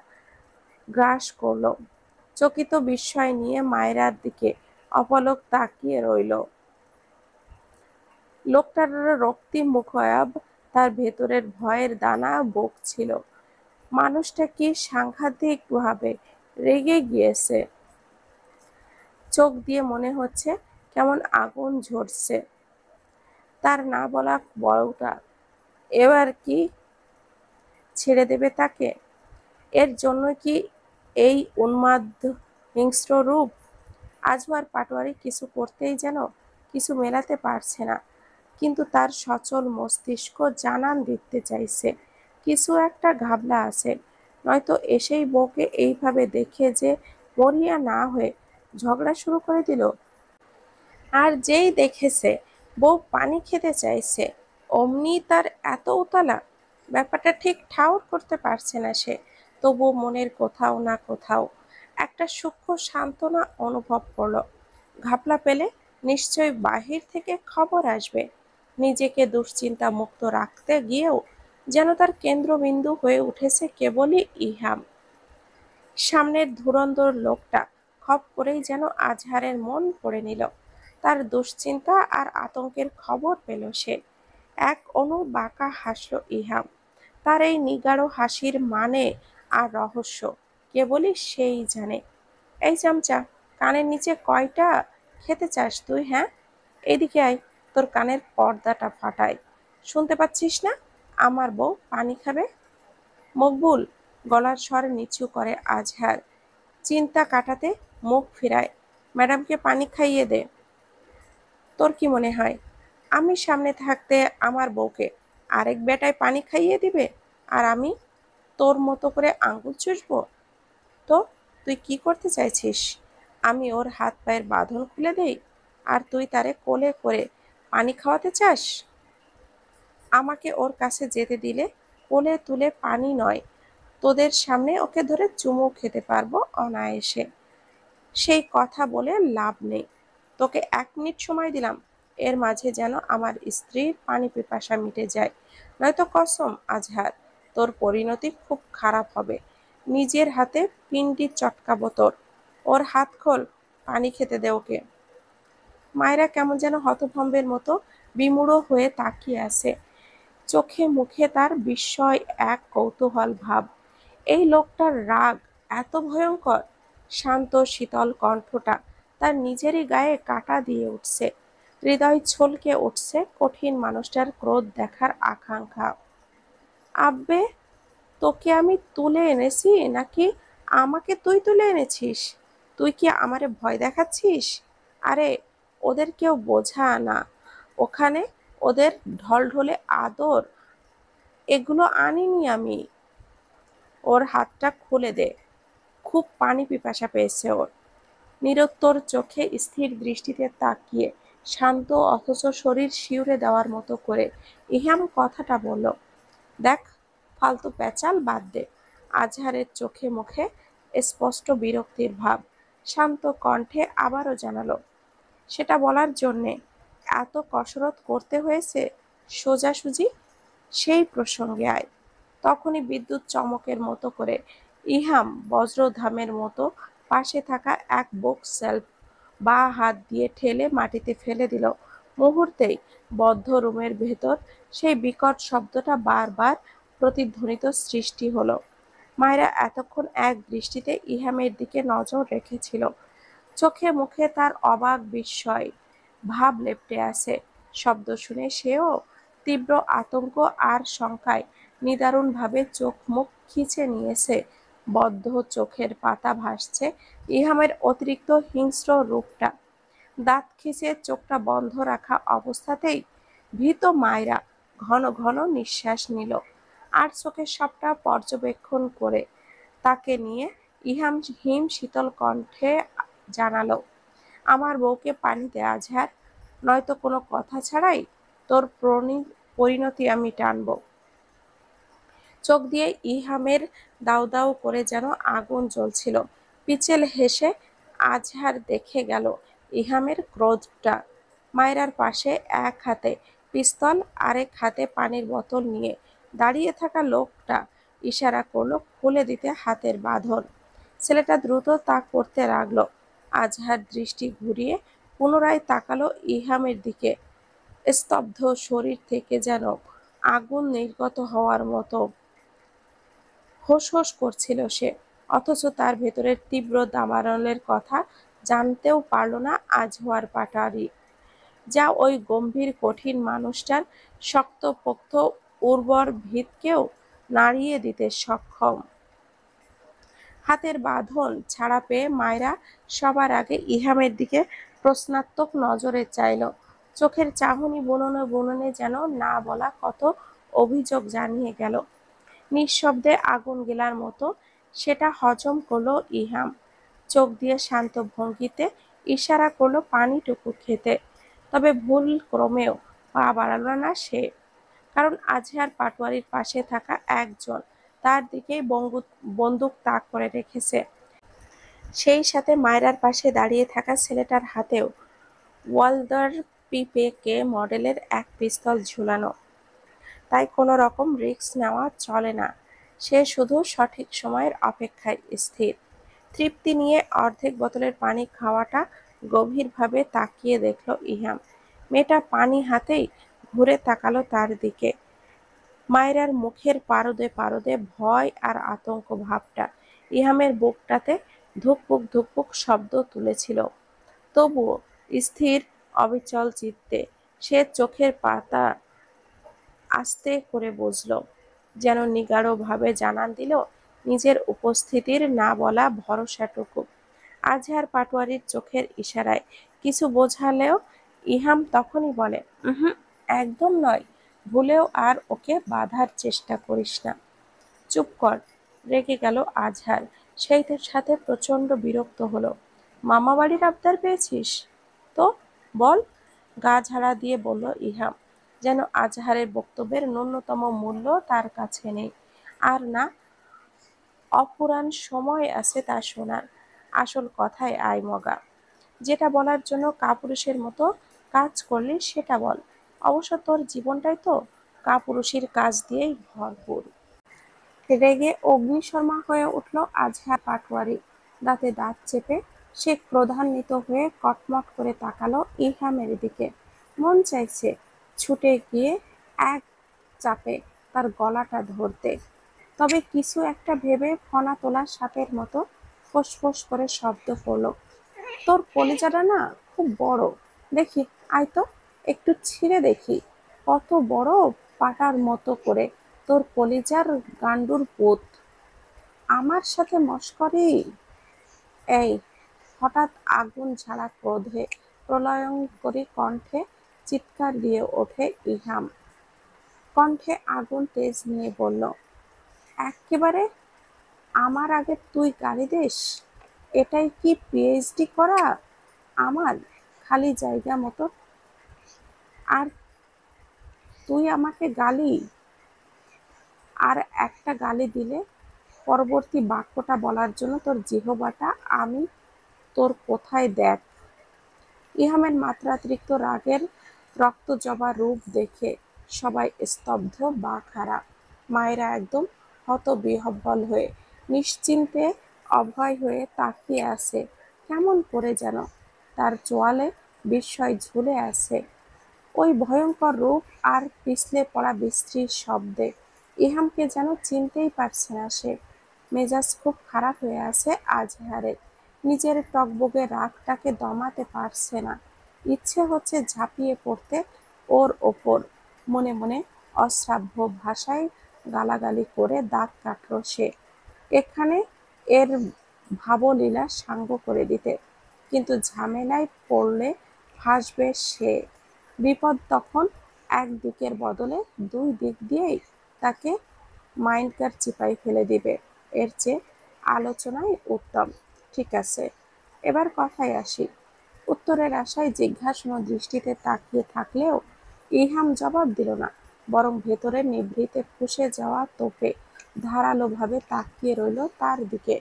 গ্রাস করল। চকিত বিস্ময় নিয়ে মায়রার দিকে অপলক তাকিয়ে রইল। লোকটার রক্তিম মুখায়ব তার ভেতরের ভয়ের দানা বকছিল। মানুষটা কি সাংঘাতিকভাবে রেগে গিয়েছে। চোখ দিয়ে মনে হচ্ছে কেমন আগুন ঝরছে। তার না বলা বড়টা এবার কি ছেড়ে দেবে তাকে? এর জন্য কি এই উন্মাদ হিংস্র রূপ? আজওয়ার পাটোয়ারি কিছু করতেই যেন কিছু মেলাতে পারছে না, কিন্তু তার সচল মস্তিষ্ক জানান দিতে চাইছে কিছু একটা ঘাবলা আছে। নয়তো এসেই বউকে এইভাবে দেখে যে মরিয়া না হয়ে ঝগড়া শুরু করে দিল। আর যেই দেখেছে বউ পানি খেতে চাইছে অমনি তার এত উতলা। ব্যাপারটা ঠিক ঠাউর করতে পারছে না সে। তবু মনের কোথাও না কোথাও একটা সূক্ষ্ম সান্ত্বনা অনুভব করলো। ঘাপলা পেলে নিশ্চয়ই বাহির থেকে খবর আসবে। নিজেকে দুশ্চিন্তা মুক্ত রাখতে গিয়েও যেন তার কেন্দ্রবিন্দু হয়ে উঠেছে কেবলই ইহাম। সামনের ধুরন্ধর লোকটা খপ করেই যেন আজহারের মন পড়ে নিল। তার দুশ্চিন্তা আর আতঙ্কের খবর পেল সে। এক অণু বাঁকা হাসল ইহাম। তার এই নিগাড় হাসির মানে আর রহস্য কেবলই সেই জানে। এই চামচা, কানের নিচে কয়টা খেতে চাস তুই? হ্যাঁ, এদিকে আয়, তোর কানের পর্দাটা ফাটাই। শুনতে পাচ্ছিস না আমার বউ পানি খাবে? মকবুল, গলার স্বর নিচু করে আজহার। চিন্তা কাটাতে মুখ ফিরায়, ম্যাডামকে পানি খাইয়ে দে। তোর কি মনে হয় আমি সামনে থাকতে আমার বউকে আরেক বেটায় পানি খাইয়ে দিবে আর আমি তোর মতো করে আঙ্গুল চুষবো? তো তুই কি করতে চাইছিস? আমি ওর হাত পায়ের বাঁধন খুলে দেই আর তুই তারে কোলে করে পানি খাওয়াতে চাস? আমাকে ওর কাছে যেতে দিলে কোলে তুলে পানি নয়, তোদের সামনে ওকে ধরে চুমু খেতে পারবো অনায়াসে। সেই কথা বলে লাভ নেই। তোকে ১ মিনিট সময় দিলাম, এর মাঝে যেন আমার স্ত্রীর পানি পিপাসা মিটে যায়, নয়তো কসম আজহার তোর পরিণতি খুব খারাপ হবে। নিজের হাতে পিন্ডি চটকাবো তোর। ওর হাত খোল, পানি খেতে দে ওকে। মায়েরা কেমন যেন হতভম্বের মতো বিমূঢ় হয়ে তাকিয়ে আছে। চোখে মুখে তার বিস্ময়, এক কৌতূহল ভাব। এই লোকটার রাগ এত ভয়ঙ্কর! শান্ত শীতল কণ্ঠটা তার নিজেরই গায়ে কাঁটা দিয়ে উঠছে। হৃদয় ছলকে উঠছে কঠিন মানুষটার ক্রোধ দেখার আকাঙ্ক্ষা। আব্বে, তোকে আমি তুলে এনেছি নাকি আমাকে তুই তুলে এনেছিস? তুই কি আমারে ভয় দেখাচ্ছিস? আরে, ওদের কেউ বোঝা না ওখানে, ওদের ঢলঢলে আদর এগুলো আনিনি আমি। ওর হাতটা খুলে দে, খুব পানি পিপাসা পেয়েছে ওর। নিরুত্তর চোখে স্থির দৃষ্টিতে তাকিয়ে শান্ত অথচ শরীর শিউরে দেওয়ার মতো করে ইহাম কথাটা বলল, দেখ, ফালতু প্যাচাল বাদ দে। আজহারের চোখে মুখে স্পষ্ট বিরক্তির ভাব। শান্ত কণ্ঠে আবারও জানালো, সেটা বলার জন্যে এত কসরত করতে হয়েছে? সোজাসুজি সেই প্রসঙ্গে আয়। তখনই বিদ্যুৎ চমকের মতো করে ইহাম বজ্রধামের মতো পাশে থাকা এক বুক সেলফ বাঁ হাত দিয়ে ঠেলে মাটিতে ফেলে দিল। মুহূর্তেই বদ্ধ রুমের ভেতর সেই বিকট শব্দটা বারবার প্রতিধ্বনিত সৃষ্টি হলো। মায়েরা এতক্ষণ এক দৃষ্টিতে ইহামের দিকে নজর রেখেছিল। চোখে মুখে তার অবাক বিস্ময় ভাব লেপ্টে আছে। শব্দ শুনে সেও তীব্র আতঙ্ক আর শঙ্কায় নিদারুণভাবে চোখ মুখ খিচে নিয়েছে। বদ্ধ চোখের পাতা ভাসছে ইহামের অতিরিক্ত হিংস্র রূপটা। দাঁত খিচে চোখটা বন্ধ রাখা অবস্থাতেই ভীত মায়েরা ঘন ঘন নিঃশ্বাস নিল। আর চোখের সবটা পর্যবেক্ষণ করে তাকে নিয়ে ইহাম হিম শীতল কণ্ঠে জানালো, আমার বউকে পানি দে আজহার, নয়তো কোনো কথা ছাড়াই তোর পরিণতি আমি টানবো। চোখ দিয়ে ইহামের দাউ দাউ করে যেন আগুন জ্বলছিল। পিছেল হেসে আজহার দেখে গেল ইহামের ক্রোধটা। মায়রার পাশে এক হাতে পিস্তল আরেক হাতে পানির বোতল নিয়ে দাঁড়িয়ে থাকা লোকটা ইশারা করলো খুলে দিতে হাতের বাঁধন। ছেলেটা দ্রুত তা করতে লাগলো। আজহার দৃষ্টি ঘুরিয়ে পুনরায় তাকালো ইহামের দিকে। স্তব্ধ শরীর থেকে যেন আগুন নির্গত হওয়ার মতো হোস হোস করছিল সে। অথচ তার ভেতরের তীব্র দাবানলের কথা জানতেও পারল না আজহার পাটারি, যা ওই গম্ভীর কঠিন মানুষটার শক্তপোক্ত উর্বর ভিতকেও নাড়িয়ে দিতে সক্ষম। হাতের বাঁধন ছাড়া পেয়ে মায়েরা সবার আগে ইহামের দিকে প্রশ্নাত্মক নজরে চাইল। চোখের চাহনি বুননে বুননে যেন না বলা কত অভিযোগ জানিয়ে গেল। নিঃশব্দে আগুন গেলার মতো সেটা হজম করলো ইহাম। চোখ দিয়ে শান্ত ভঙ্গিতে ইশারা করলো পানিটুকু খেতে। তবে ভুল ক্রমেও পা বাড়ালো না সে, কারণ আজহার পাটোয়ারির পাশে থাকা একজন তার দিকেই বন্দুক তাক করে রেখেছে। সেই সাথে মায়রার পাশে দাঁড়িয়ে থাকা ছেলেটার হাতেও ওয়ালদার পিপেকে মডেলের এক পিস্তল ঝুলানো। তাই কোনো রকম রিস্ক নেওয়া চলে না। সে শুধু সঠিক সময়ের অপেক্ষায় স্থির। তৃপ্তি নিয়ে অর্ধেক বোতলের পানি খাওয়াটা গভীরভাবে তাকিয়ে দেখল ইহাম। মেয়েটা পানি হাতেই ঘুরে তাকালো তার দিকে। মায়রার মুখের পারদে পারদে ভয় আর আতঙ্ক ভাবটা ইহামের বুকটাতে ধুকপুক ধুকপুক শব্দ তুলেছিল। তবুও স্থির অবিচল চিত্তে সে চোখের পাতা আস্তে করে বুঝল, যেন নিগাঢ়ভাবে জানান দিল নিজের উপস্থিতির না বলা ভরসাটুকু। আজহার পাটোয়ারির চোখের ইশারায় কিছু বোঝালেও ইহাম তখনই বলে, হুম, একদম নয়, ভুলেও আর ওকে বাঁধার চেষ্টা করিস না। চুপ কর। রেগে গেল আজহার, সেই সাথে প্রচণ্ড বিরক্ত হলো। মামা বাড়ির আবদার পেয়েছিস তো বল, গা ঝাড়া দিয়ে বলল ইহাম, যেন আজহারের বক্তব্যের ন্যূনতম মূল্য তার কাছে নেই। আর না, অপুরাণ সময় আছে তা শোনার। আসল কথায় আয় মগা। যেটা বলার জন্য কাপুরুষের মতো কাজ করলি সেটা বল। অবশ্য তোর জীবনটাই তো কাপুরুষের কাজ দিয়েই ভরপুর। রেগে অগ্নিশর্মা হয়ে উঠল আজহার পাটোয়ারি। দাঁতে দাঁত চেপে সে ক্রোধান্বিত হয়ে কটমট করে তাকালো ইহামের দিকে। মন চাইছে ছুটে গিয়ে এক চাপে তার গলাটা ধরতে, তবে কিছু একটা ভেবে ফনা তোলা সাপের মতো ফোঁস করে শব্দ করল, তোর কলিজাটা না খুব বড়, দেখি আয় তো, একটু ছিঁড়ে দেখি কত বড়, পাটার মতো করে তোর কলিজার গান্ডুর পুত। আমার সাথে মশকরি? এই, হঠাৎ আগুন ঝাড়া ক্রোধে প্রলয়ঙ্করী কণ্ঠে চিৎকার দিয়ে ওঠে ইহাম। কণ্ঠে আগুন তেজ নিয়ে বলল, এক্কেবারে আমার আগে তুই গালি দিস? এটাই কি পিএইচডি করা আমার খালি জায়গা মতো? আর তুই আমাকে গালি, আর একটা গালি দিলে পরবর্তী বাক্যটা বলার জন্য তোর জিহ্বাটা আমি তোর কোথায় দেখ। ইহামের মাত্রাতিরিক্ত রাগের রক্তজবা রূপ দেখে সবাই স্তব্ধ বা খাড়া। মায়েরা একদম হতবিহ্বল হয়ে নিশ্চিন্তে অভয় হয়ে তাকিয়ে আছে, কেমন করে যেন তার চোয়ালে বিস্ময় ঝুলে আছে ওই ভয়ঙ্কর রূপ আর পিছলে পড়া বিশ্রীর শব্দে। ইহামকে যেন চিনতেই পারছে না সে। মেজাজ খুব খারাপ হয়ে আছে আজহারের, নিজের টগবগে রাগটাকে দমাতে পারছে না। ইচ্ছে হচ্ছে ঝাঁপিয়ে পড়তে ওর ওপর। মনে মনে অশ্রাব্য ভাষায় গালাগালি করে দাঁত কাটল সে, এখানে এর ভাবলীলা সাঙ্গ করে দিতে। কিন্তু ঝামেলায় পড়লে ফাঁসবে সে। বিপদ তখন এক দিকের বদলে দুই দিক দিয়েই তাকে মাইন্ডকার চিপায় ফেলে দিবে। এর চেয়ে আলোচনাই উত্তম। ঠিক আছে, এবার কথায় আসি। উত্তরের আশায় জিজ্ঞাসন দৃষ্টিতে তাকিয়ে থাকলেও ইহাম জবাব দিল না, বরং ভেতরে নিভৃতে ফুঁসে যাওয়া তোপে ধারালোভাবে তাকিয়ে রইল তার দিকে।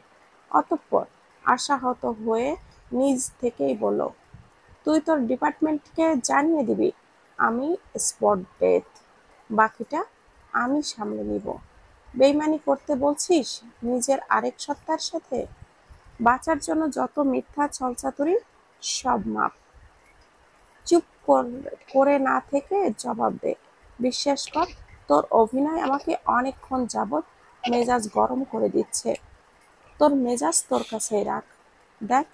অতঃপর আশাহত হয়ে নিজ থেকেই বলল, তুই তোর ডিপার্টমেন্টকে জানিয়ে দিবি আমি স্পট ডেথ, বাকিটা আমি সামলে নিব। বেইমানি করতে বলছিস নিজের আরেক সত্তার সাথে? বাঁচার জন্য যত মিথ্যা ছলচাতুরি সব মাপ। চুপ করে না থেকে জবাব দে। বিশ্বাস কর, তোর অভিনয় আমাকে অনেকক্ষণ যাবৎ মেজাজ গরম করে দিচ্ছে। তোর মেজাজ তোর কাছেই রাখ। দেখ,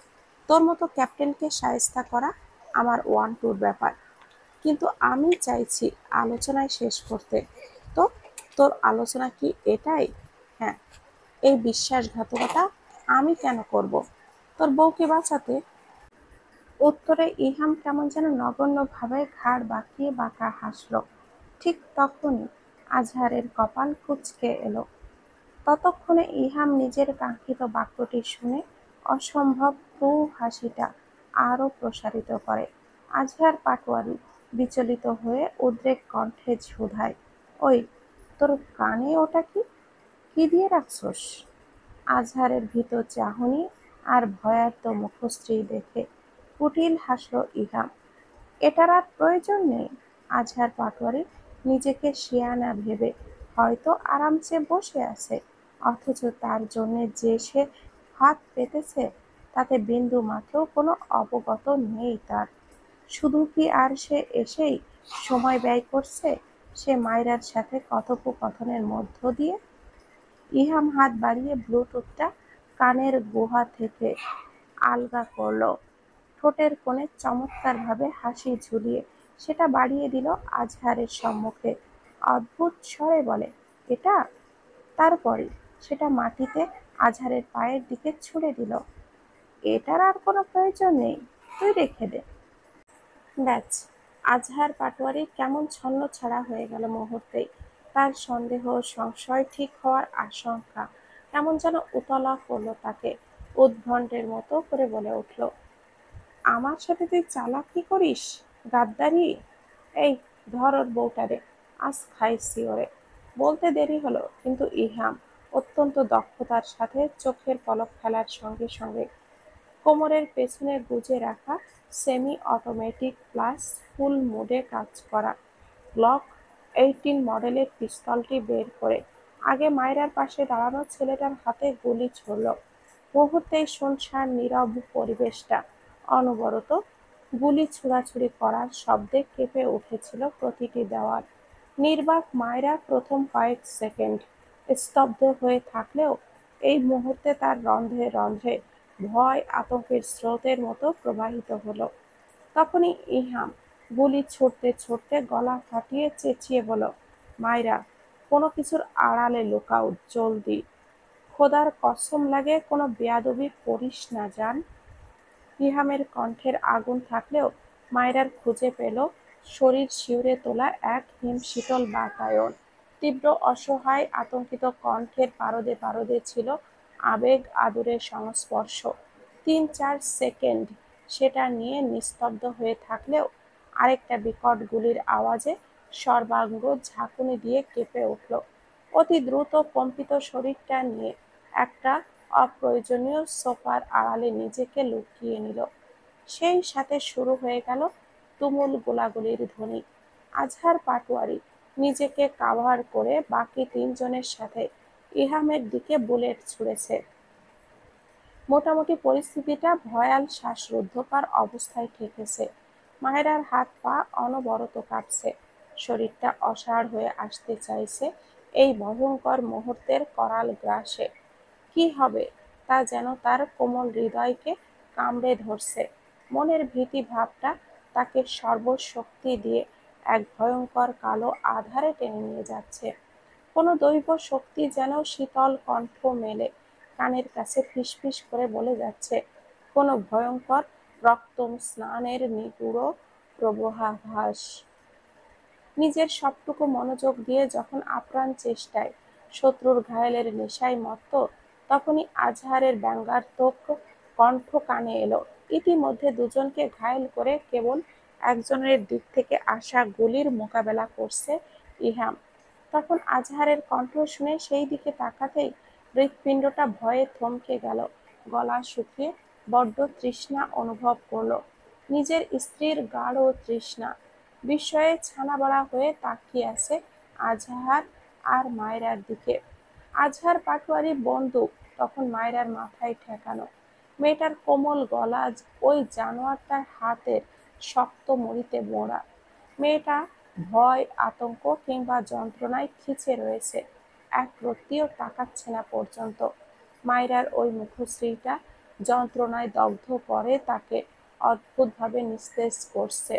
তোর মতো ক্যাপ্টেনকে শায়েস্তা করা আমার ওয়ান টুর ব্যাপার, কিন্তু আমি চাইছি আলোচনায় শেষ করতে। তো তোর আলোচনা কি এটাই? হ্যাঁ। এই বিশ্বাসঘাতকতা আমি কেন করব? তোর বউকে বাঁচাতে। উত্তরে ইহাম কেমন যেন নগণ্যভাবে ঘাড় বাঁকিয়ে বাঁকা হাসল। ঠিক তখনই আজহারের কপাল কুঁচকে এলো। ততক্ষণে ইহাম নিজের কাঙ্ক্ষিত বাক্যটি শুনে অসম্ভব ক্রু হাসিটা আরো প্রসারিত করে। আজহার পাটোয়ারি বিচলিত হয়ে উদ্রেক কণ্ঠে ঝুধায়, ওই, তোর কানে ওটা কি? কি দিয়ে রাখছস? আজহারের ভীত চাহনি আর ভয়ার্ত মুখশ্রী দেখে কুটিল হাসল ইহাম। এটার আর প্রয়োজন নেই। আজহার পাটোয়ারি নিজেকে শেয়ানা ভেবে হয়তো আরামসে বসে আছে, অথচ তার জন্যে যে সে হাত পেতেছে তাতে বিন্দু মাত্র কোনো অবগত নেই তার। শুধু কি আর সে এসেই সময় ব্যয় করছে সে মায়রার সাথে কথোপকথনের মধ্য দিয়ে? ইহাম হাত বাড়িয়ে ব্লুটুথটা কানের গুহা থেকে আলগা করল। ঠোঁটের কোণে চমৎকারভাবে হাসি ঝুলিয়ে সেটা বাড়িয়ে দিল আজহারের সম্মুখে। অদ্ভুত স্বরে বলে, এটা? তারপরই সেটা মাটিতে আজহারের পায়ের দিকে ছুঁড়ে দিল। এটার আর কোনো প্রয়োজন নেই, তুই রেখে দে। ব্যাস। আজহার পাটোয়ারি কেমন ছন্নছাড়া হয়ে গেল মুহূর্তেই। তার সন্দেহ সংশয় ঠিক হওয়ার আশঙ্কা কেমন যেন উতলা করলো তাকে। উদ্ভণ্ডের মতো করে বলে উঠল, আমার সাথে তুই চালাকি করিস? গাদ্দারি? এই, ধর ওর বউটারে, আজ খাইছি ওরে। বলতে দেরি হলো, কিন্তু ইহাম অত্যন্ত দক্ষতার সাথে চোখের পলক ফেলার সঙ্গে সঙ্গে কোমরের পেছনে গুজে রাখা সেমি অটোমেটিক প্লাস ফুল মোডে কাজ করা গ্লক 18 মডেলের পিস্তলটি বের করে আগে মায়রার পাশে দাঁড়ানো ছেলেটার হাতে গুলি ছুড়ল। মুহূর্তেই শুনশান নীরব পরিবেশটা। অনবরত গুলি ছোড়াছুড়ি করার শব্দে কেঁপে উঠেছিল প্রতিটি দেওয়াল। নির্বাক মায়রা প্রথম কয়েক সেকেন্ড স্তব্ধ হয়ে থাকলেও এই মুহূর্তে তার রন্ধ্রে রন্ধ্রে ভয় আতঙ্কের স্রোতের মতো প্রবাহিত হলো। তখনই ইহাম গুলি ছুড়তে ছুড়তে গলা ফাটিয়ে চেঁচিয়ে বলল, মায়রা, কোনো কিছুর আড়ালে লুকাও, জলদি। খোদার কসম লাগে কোনো বেয়াদবি করিস না জান। ইহামের কণ্ঠের আগুন থাকলেও মায়রার খুঁজে পেল শরীর শিউরে তোলা এক হিমশীতল বাতায়ন। তীব্র অসহায় আতঙ্কিত কণ্ঠের পারদে পারদে ছিল আবেগ আদুরের সংস্পর্শ। ৩-৪ সেকেন্ড সেটা নিয়ে নিস্তব্ধ হয়ে থাকলেও আরেকটা বিকট গুলির আওয়াজে সর্বাঙ্গ ঝাঁকুনি দিয়ে কেঁপে উঠল। অতি দ্রুত কম্পিত শরীরটা নিয়ে একটা অপ্রয়োজনীয় সোফার আড়ালে নিজেকে লুকিয়ে নিল। সেই সাথে শুরু হয়ে গেল তুমুল গোলাগুলির ধ্বনি। আজহার পাটোয়ারি নিজেকে কাভার করে বাকি তিনজনের সাথে ইহামের দিকে বুলেট ছুড়েছে। মোটামুটি পরিস্থিতিটা ভয়াল শ্বাসরুদ্ধকর অবস্থায় ঠেকেছে। মাহেরার হাত পা অনবরত কাঁপছে। শরীরটা অসাড় হয়ে আসতে চাইছে এই ভয়ঙ্কর মুহূর্তের করাল গ্রাসে। কি হবে তা যেন তার কোমল হৃদয়কে কামড়ে ধরছে। মনের ভীতি ভাবটা তাকে সর্বশক্তি দিয়ে এক ভয়ঙ্কর কালো আধারে টেনে নিয়ে যাচ্ছে। কোনো দৈব শক্তি যেন শীতল কণ্ঠ মেলে কানের কাছে ফিসফিস করে বলে যাচ্ছে, কোনো ভয়ঙ্কর রক্তম স্নানের নিগুড় প্রবাহাভাস। নিজের সবটুকু মনোযোগ দিয়ে যখন আপ্রাণ চেষ্টায় শত্রুর ঘায়েলের নেশায় মত্ত, তখনই আজহারের ব্যঙ্গাত্মক কণ্ঠ কানে এলো। ইতিমধ্যে দুজনকে ঘায়েল করে কেবল একজনের দিক থেকে আসা গুলির মোকাবেলা করছে ইহাম। তখন আজহারের কণ্ঠ শুনে সেই দিকে তাকাতেই হৃৎপিণ্ডটা ভয়ে থমকে গেল। গলা শুকিয়ে বড্ড তৃষ্ণা অনুভব করল, নিজের স্ত্রীর গাঢ় তৃষ্ণা। বিস্ময়ে ছানাবড়া হয়ে তাকিয়ে আছে আজহার আর মায়রার দিকে। আজহার পাটোয়ারি বন্দুক তখন মায়রার মাথায় ঠেকানো। মেয়েটার কোমল গলা ওই জানোয়ারটার হাতের শক্ত মুড়িতে মোড়া। মেয়েটা ভয় আতঙ্ক কিংবা যন্ত্রণায় খিচে রয়েছে, এক রত্তিও তাকাচ্ছে না পর্যন্ত। মায়রার ওই মুখশ্রীটা যন্ত্রণায় দগ্ধ করে তাকে অদ্ভুতভাবে নিস্তেজ করছে।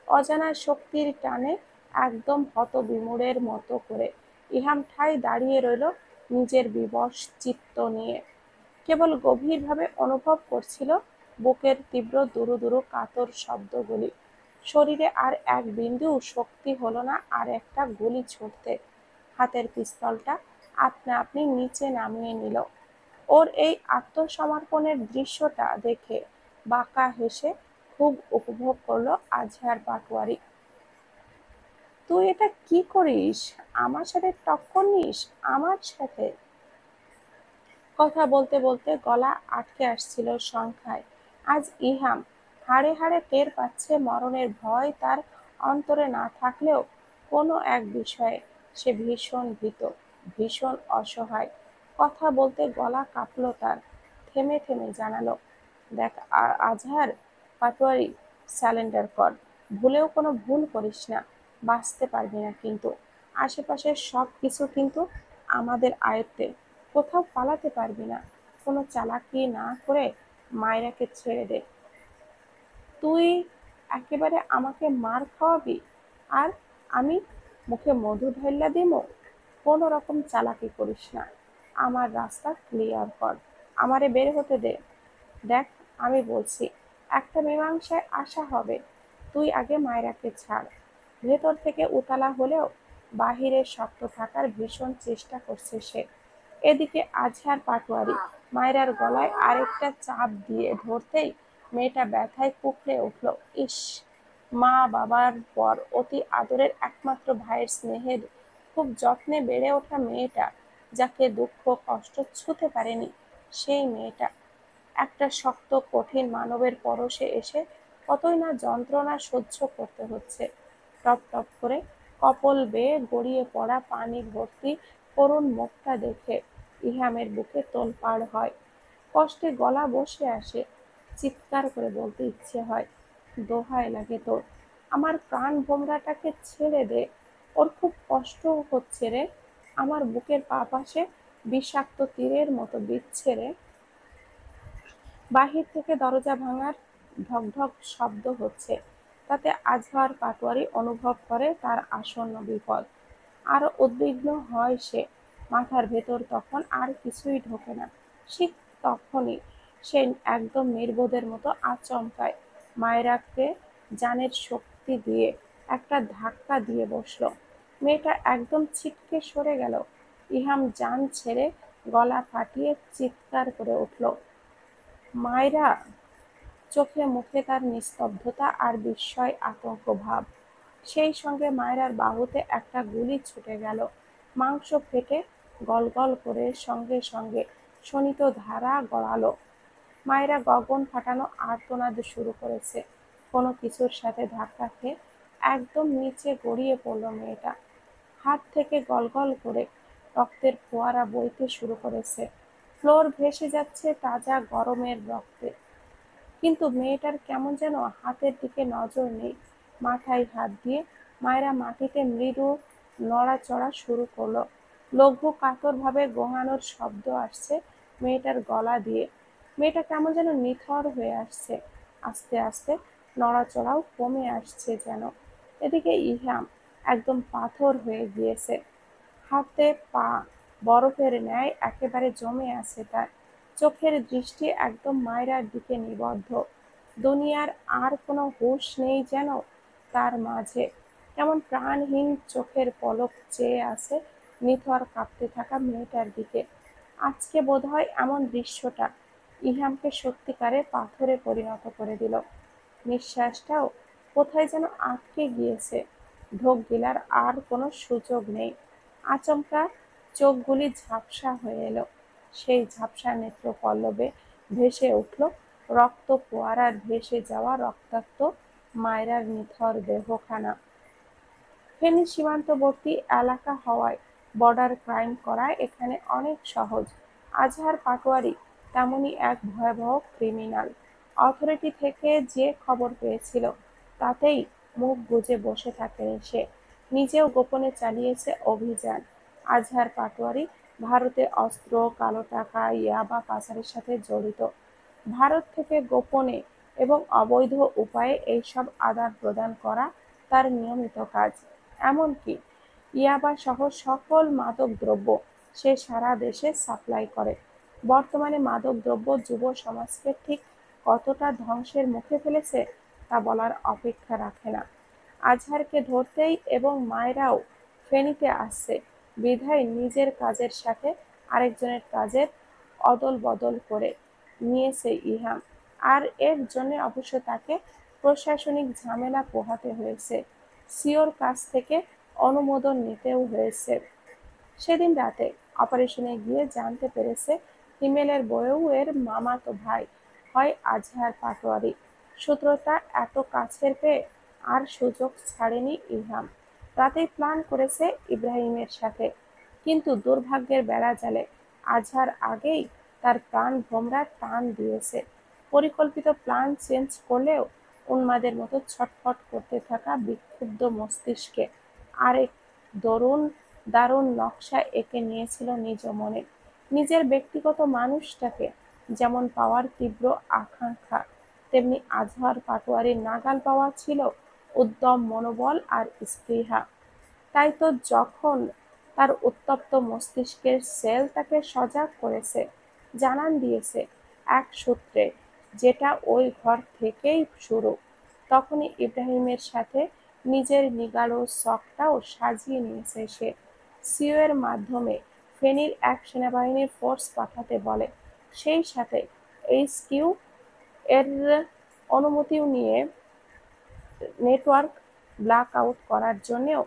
অজানা শক্তির টানে একদম হতবিমূঢ়ের মতো করে ইহাম ঠায় দাঁড়িয়ে রইল নিজের বিবশ চিত্ত নিয়ে। কেবল গভীরভাবে অনুভব করছিল বুকের তীব্র দুরু দুরু কাতর শব্দগুলি। শরীরে আর এক বিন্দু শক্তি হলো না আর একটা গুলি ছুড়তে। হাতের পিস্তলটা আপনা আপনি নিচে নামিয়ে নিল। ওর এই আত্মসমর্পণের দৃশ্যটা দেখে বাঁকা হেসে খুব উপভোগ করলো আজহার পাটোয়ারি। তুই এটা কি করিস? আমার সাথে টক্কর নিস? আমার সাথে? কথা বলতে বলতে গলা আটকে আসছিল সংখ্যায়। আজ ইহাম হাড়ে হাড়ে টের পাচ্ছে মরণের ভয় তার অন্তরে না থাকলেও কোনো এক বিষয়ে সে ভীষণ ভীত, ভীষণ অসহায়। কথা বলতে গলা কাঁপল তার। থেমে থেমে জানালো, দেখ আজহার পাটোয়ারি, স্যালেন্ডার কর। ভুলেও কোনো ভুল করিস না, বাঁচতে পারবি না কিন্তু। আশেপাশের সব কিছু কিন্তু আমাদের আয়ত্তে, কোথাও পালাতে পারবি না। কোনো চালাকি না করে মায়রাকে ছেড়ে দে। তুই একেবারে আমাকে মার খাওয়াবি আর আমি মুখে মধু ঢাইল্লা দিমো? কোনো রকম চালাকি করিস না, আমার রাস্তা ক্লিয়ার কর, আমারে বের হতে দে। দেখ, আমি বলছি, একটা মীমাংসায় আসা হবে। তুই আগে মায়রাকে ছাড়। ভেতর থেকে উতলা হলেও বাহিরে শক্ত থাকার ভীষণ চেষ্টা করছে সে। এদিকে আজহার পাটোয়ারি মায়রার গলায় আরেকটা চাপ দিয়ে ধরতেই মেয়েটা ব্যথায় কুঁকড়ে উঠল। ইস, মা বাবার পর অতি আদরের একমাত্র ভাইয়ের স্নেহের খুব যত্নে বেড়ে ওঠা মেয়েটা, যাকে দুঃখ কষ্ট ছুঁতে পারেনি সেই মেয়েটা একটা শক্ত কঠিন মানবের পরশে এসে কতই না যন্ত্রণা সহ্য করতে হচ্ছে। টপ টপ করে কপল বেয়ে গড়িয়ে পড়া পানি ভর্তি করুণ মুখটা দেখে ইহামের বুকে তোলপাড় হয়, কষ্টে গলা বসে আসে, চিৎকার করে বলতে ইচ্ছে হয়, দোহাই লাগে তোর, আমার প্রাণ ভোমরাটাকে ছেড়ে দে, ওর খুব কষ্ট হচ্ছে রে, আমার বুকের পাশে বিষাক্ত তীরের মতো বিচ্ছে রে। বাহির থেকে দরজা ভাঙার ঢক ঢক শব্দ হচ্ছে, তাতে আজহার পাটোয়ারি অনুভব করে তার আসন্ন বিপদ। আরো উদ্বিগ্ন হয় সে, মাথার ভেতর তখন আর কিছুই ঢোকে না। ঠিক তখনই সে একদম নির্বোধের মতো আচমকায় মায়রাকে জানের শক্তি দিয়ে একটা ধাক্কা দিয়ে বসলো। মেয়েটা একদম ছিটকে সরে গেল। ইহাম জান ছেড়ে গলা ফাটিয়ে চিৎকার করে উঠল, মায়রা! চোখে মুখে তার নিস্তব্ধতা আর বিস্ময় আতঙ্ক ভাব। সেই সঙ্গে মায়রার বাহুতে একটা গুলি ছুটে গেল, মাংস ফেটে গলগল করে সঙ্গে সঙ্গে শোণিত ধারা গড়ালো। মায়েরা গগন ফাটানো আর্তনাদ শুরু করেছে। কোনো কিছুর সাথে ধাক্কা খেয়ে একদম নিচে গড়িয়ে পড়ল মেয়েটা। হাত থেকে গলগল করে রক্তের ফোয়ারা বইতে শুরু করেছে। ফ্লোর ভেসে যাচ্ছে তাজা গরমের রক্তে। কিন্তু মেয়েটার কেমন যেন হাতের দিকে নজর নেই। মাথায় হাত দিয়ে মায়েরা মাটিতে মৃদু নড়াচড়া শুরু করলো। লঘু কাতরভাবে গোঙানোর শব্দ আসছে মেয়েটার গলা দিয়ে। মেয়েটা কেমন যেন নিথর হয়ে আসছে। আস্তে আস্তে নড়াচড়াও কমে আসছে যেন। এদিকে ইহাম একদম পাথর হয়ে গিয়েছে। হাতে পা বরফের ন্যায় একেবারে জমে আছে তার। চোখের দৃষ্টি একদম মায়রার দিকে নিবদ্ধ। দুনিয়ার আর কোনো হুঁশ নেই যেন তার মাঝে। কেমন প্রাণহীন চোখের পলক চেয়ে আছে নিথর কাঁপতে থাকা মেয়েটার দিকে। আজকে বোধহয় এমন দৃশ্যটা ইহামকে সত্যিকারে পাথরে পরিণত করে দিল। নিঃশ্বাসটাও কোথায় যেন আটকে গিয়েছে। ঢোক গিলার আর কোনো সুযোগ নেই। আচমকা চোখগুলি ঝাপসা হয়ে এলো। সেই ঝাপসা নেত্রপল্লবে ভেসে উঠল রক্ত ফোয়ারার ভেসে যাওয়া রক্তাক্ত মায়রার নিথর দেহখানা। ফেনী সীমান্তবর্তী এলাকা হওয়ায় বর্ডার ক্রাইম করা এখানে অনেক সহজ। আজহার পাটোয়ারি তেমনই এক ভয়াবহ ক্রিমিনাল। অথরিটি থেকে যে খবর পেয়েছিল তাতেই মুখ বুজে বসে থাকেনি সে। নিজেও গোপনে চালিয়েছে অভিযান। আজহার পাটোয়ারি ভারতে অস্ত্র, কালো টাকা, ইয়াবা পাচারের সাথে জড়িত। ভারত থেকে গোপনে এবং অবৈধ উপায়ে এইসব আদান প্রদান করা তার নিয়মিত কাজ। এমনকি ইয়াবা সহ সকল মাদকদ্রব্য সে সারা দেশে সাপ্লাই করে। বর্তমানে মাদকদ্রব্য যুব সমাজকে ঠিক কতটা ধ্বংসের মুখে ফেলেছে তা বলার অপেক্ষা রাখে না। আজহারকে ধরতেই এবং মায়েরাও ফেনীতে আসছে বিধায় নিজের কাজের সাথে আরেকজনের কাজের অদল বদল করে নিয়েছে ইহাম। আর এর জন্য অবশ্য তাকে প্রশাসনিক ঝামেলা পোহাতে হয়েছে, সিওর কাছ থেকে অনুমোদন নিতেও হয়েছে। সেদিন রাতে অপারেশনে গিয়ে জানতে পেরেছে হিমেলের বউয়ের মামাতো ভাই হয় আজহার পাটোয়ারি। সূত্রটা এত কাছের পেয়ে আর সুযোগ ছাড়েনি ইহাম। রাতেই প্ল্যান করেছে ইব্রাহিমের সাথে, কিন্তু দুর্ভাগ্যের বেড়াজালে আজহার আগেই তার প্রাণ ভোমরা টান দিয়েছে। পরিকল্পিত প্ল্যান চেঞ্জ করলেও উন্মাদের মতো ছটফট করতে থাকা বিক্ষুব্ধ মস্তিষ্কে আরেক দারুণ নকশা এঁকে নিয়েছিল নিজ মনে। নিজের ব্যক্তিগত মানুষটাকে যেমন পাওয়ার তীব্র আকাঙ্ক্ষা, তেমনি আজহার পাটোয়ারির নাগাল পাওয়া ছিল উদ্যম মনোবল আর স্পৃহা। তাই তো যখন তার উত্তপ্ত মস্তিষ্কের সেল তাকে সজাগ করেছে, জানান দিয়েছে এক সূত্রে, যেটা ওই ঘর থেকেই শুরু, তখনই ইব্রাহিমের সাথে নিজের নিগালো শখটাও সাজিয়ে নিয়েছে সে। সিও এর মাধ্যমে ফেনীর এক সেনাবাহিনীর ফোর্স পাঠাতে বলে, সেই সাথে এইচকিউ এর অনুমতিও নিয়ে নেটওয়ার্ক ব্ল্যাক আউট করার জন্যেও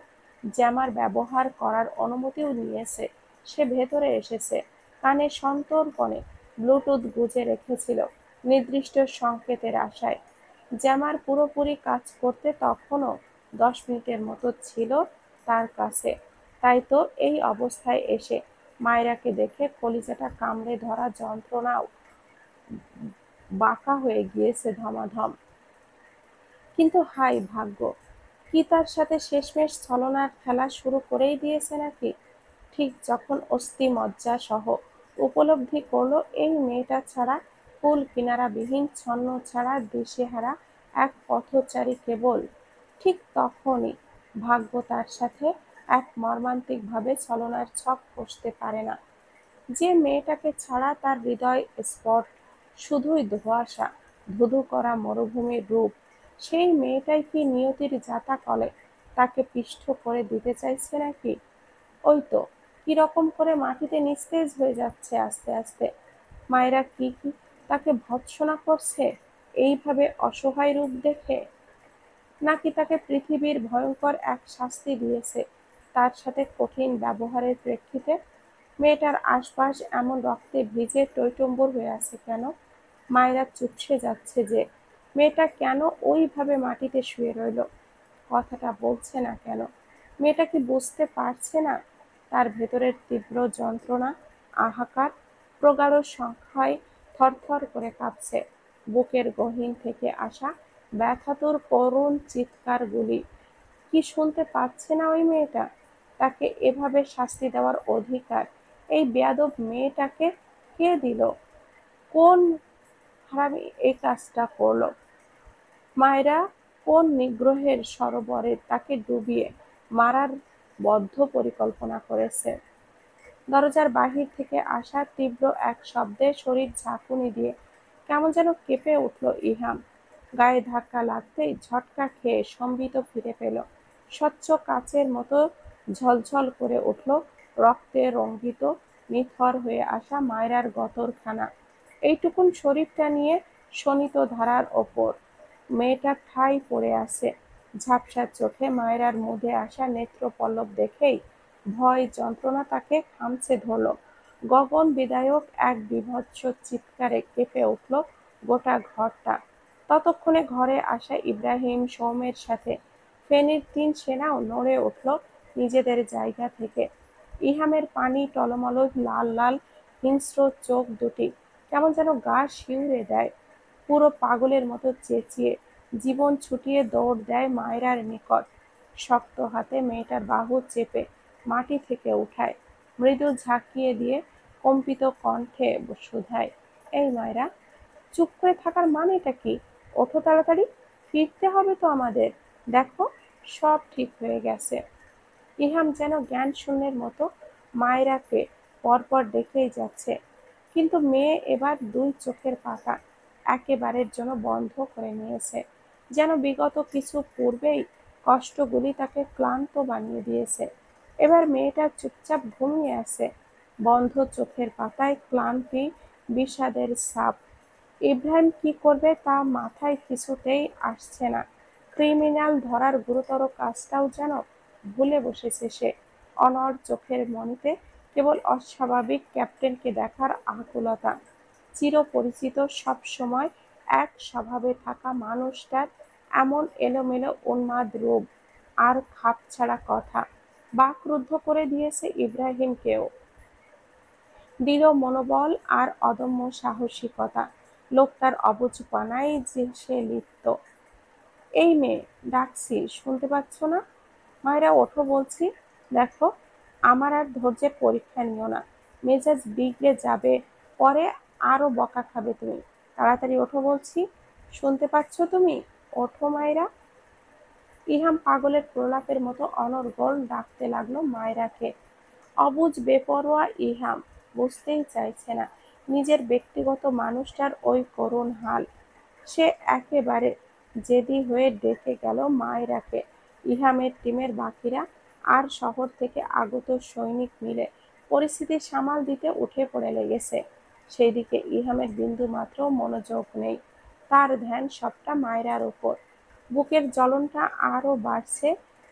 জ্যামার ব্যবহার করার অনুমতিও নিয়েছে। সে ভেতরে এসেছে, কানে সন্তর্পণে ব্লুটুথ গুঁজে রেখেছিল নির্দিষ্ট সংকেতের আশায়। জ্যামার পুরোপুরি কাজ করতে তখনও 10 মিনিটের মতো ছিল তার কাছে। তাই তো এই অবস্থায় এসে মায়রাকে দেখে কলিজাটা কামড়ে ধরা যন্ত্রণাও বাঁকা হয়ে গিয়েছে ধমাধম। কিন্তু হায় ভাগ্য, কি তার সাথে শেষমেশ ছলনার খেলা শুরু করেই দিয়েছে নাকি? ঠিক যখন অস্থি মজ্জা সহ উপলব্ধি করলো এই মেয়েটা ছাড়া, কুল কিনারাবিহীন ছন্ন ছাড়া দিশেহারা এক পথচারী কেবল, ঠিক তখনই ভাগ্য তার সাথে এক মর্মান্তিক ভাবে ছলনার ছক কষতে পারে না। যে মেয়েটাকে ছাড়া তার হৃদয় স্পট শুধুই ধোঁয়াশা, ধুধু করা মরুভূমির রূপ, সেই মেয়েটাই কি নিয়তির জাতা কলে তাকে পিষ্ট করে দিতে চাইছে নাকি? ওই তো কিরকম করে মাটিতে নিস্তেজ হয়ে যাচ্ছে আস্তে আস্তে। মায়েরা কি তাকে ভৎসনা করছে এইভাবে অসহায় রূপ দেখে? নাকি তাকে পৃথিবীর ভয়ঙ্কর এক শাস্তি দিয়েছে তার সাথে কঠিন ব্যবহারের প্রেক্ষিতে? মেয়েটার আশপাশ এমন রক্তে ভিজে টইটম্বুর হয়ে আছে কেন? মায়েরা চুপসে যাচ্ছে যে, মেয়েটা কেন ওইভাবে মাটিতে শুয়ে রইল? কথাটা বলছে না কেন? মেয়েটা কি বুঝতে পারছে না তার ভেতরের তীব্র যন্ত্রণা, হাহাকার, প্রগাঢ় সংখ্যায় থরথর করে কাঁপছে? বুকের গহীন থেকে আসা ব্যথাতুর করুণ চিৎকারগুলি কি শুনতে পাচ্ছে না ওই মেয়েটা? তাকে এভাবে শাস্তি দেওয়ার অধিকার এই বেয়াদব মেয়েটাকে কে দিল? কোন হারামি এই কাজটা করলো? মায়েরা কোন নিগ্রহের সরোবরে তাকে ডুবিয়ে মারার বদ্ধ পরিকল্পনা করেছে? দরজার বাহির থেকে আসা তীব্র এক শব্দে শরীর ঝাঁকুনি দিয়ে কেমন যেন কেঁপে উঠল ইহাম। গায়ে ধাক্কা লাগতেই ঝটকা খেয়ে সম্বিত ফিরে পেল। স্বচ্ছ কাচের মতো ঝলঝল করে উঠল রক্তে রঙ্গিত নিথর হয়ে আসা মায়রার গতরখানা। এইটুকুন শরীরটা নিয়ে শোণিত ধারার ওপর মেয়েটা ঠাই পড়ে আছে। ঝাপসা চোখে মায়রার মুদে আসা নেত্রপল্লব দেখেই ভয় যন্ত্রণা তাকে খামচে ধরল। গগন বিদায়ক এক বীভৎস চিৎকারে কেঁপে উঠল গোটা ঘরটা। ততক্ষণে ঘরে আসা ইব্রাহিম, সৌমের সাথে ফেনীর ৩ সেনাও নড়ে উঠল নিজেদের জায়গা থেকে। ইহামের পানি টলমল লাল লাল হিংস্র চোখ দুটি কেমন যেন গা শিউরে দেয়। পুরো পাগলের মতো চেঁচিয়ে জীবন ছুটিয়ে দৌড় দেয় মায়রার নিকট। শক্ত হাতে মেয়েটার বাহু চেপে মাটি থেকে উঠায়, মৃদু ঝাঁকিয়ে দিয়ে কম্পিত কণ্ঠে শুধায়, এই মায়রা, চুপ করে থাকার মানেটা কি? ওঠো তাড়াতাড়ি, ফিরতে হবে তো আমাদের। দেখো, সব ঠিক হয়ে গেছে। ইহাম যেন জ্ঞান শূন্যের মতো মায়রাকে পরপর দেখেই যাচ্ছে, কিন্তু মেয়ে এবার ২ চোখের পাতা একেবারের জন্য বন্ধ করে নিয়েছে, যেন বিগত কিছু পূর্বেই কষ্টগুলি তাকে ক্লান্ত বানিয়ে দিয়েছে। এবার মেয়েটা চুপচাপ ঘুমিয়ে আছে, বন্ধ চোখের পাতায় ক্লান্তি, বিষাদের ছাপ। ইব্রাহিম কি করবে তা মাথায় কিছুতেই আসছে না। ক্রিমিনাল ধরার গুরুতর কাজটাও যেন ভুলে বসেছে সে। অনড় চোখের মনিতে কেবল অস্বাভাবিক ক্যাপ্টেনকে দেখার আকুলতা। চিরপরিচিত সবসময় এক স্বভাবে থাকা মানুষটার এমন এলোমেলো উন্মাদ রূপ আর খাপছাড়া কথা বাকরুদ্ধ করে দিয়েছে ইব্রাহিমকেও। দৃঢ় মনোবল আর অদম্য সাহসিকতা, লোকটার অবুঝপনায় যে সে লিপ্ত। এই মেয়ে, ডাকছি, শুনতে পাচ্ছ না? মায়েরা ওঠো বলছি। দেখো, আমার আর ধৈর্যের পরীক্ষা নিও না, মেজাজ বিগড়ে যাবে, পরে আরো বকা খাবে তুমি। তাড়াতাড়ি ওঠো বলছি। শুনতে পাচ্ছ তুমি? ওঠো মায়েরা। ইহাম পাগলের প্রলাপের মতো অনর্গল ডাকতে লাগলো মায়রাকে। অবুঝ বেপরোয়া ইহাম বুঝতেই চাইছে না নিজের ব্যক্তিগত মানুষটার ওই করুণ হাল। সে একেবারে জেদি হয়ে ডেকে গেল মায়রাকে। ইহামের টিমের বাকিরা আর শহর থেকে আগত সৈনিক মিলে পরিস্থিতি সামাল দিতে উঠে পড়ে লেগেছে। সেইদিকে ইহামের বিন্দুমাত্র মনোযোগ নেই, তার ধ্যান সবটা মায়রার ওপর। বুকের জ্বলনটা আরো বাড়ছে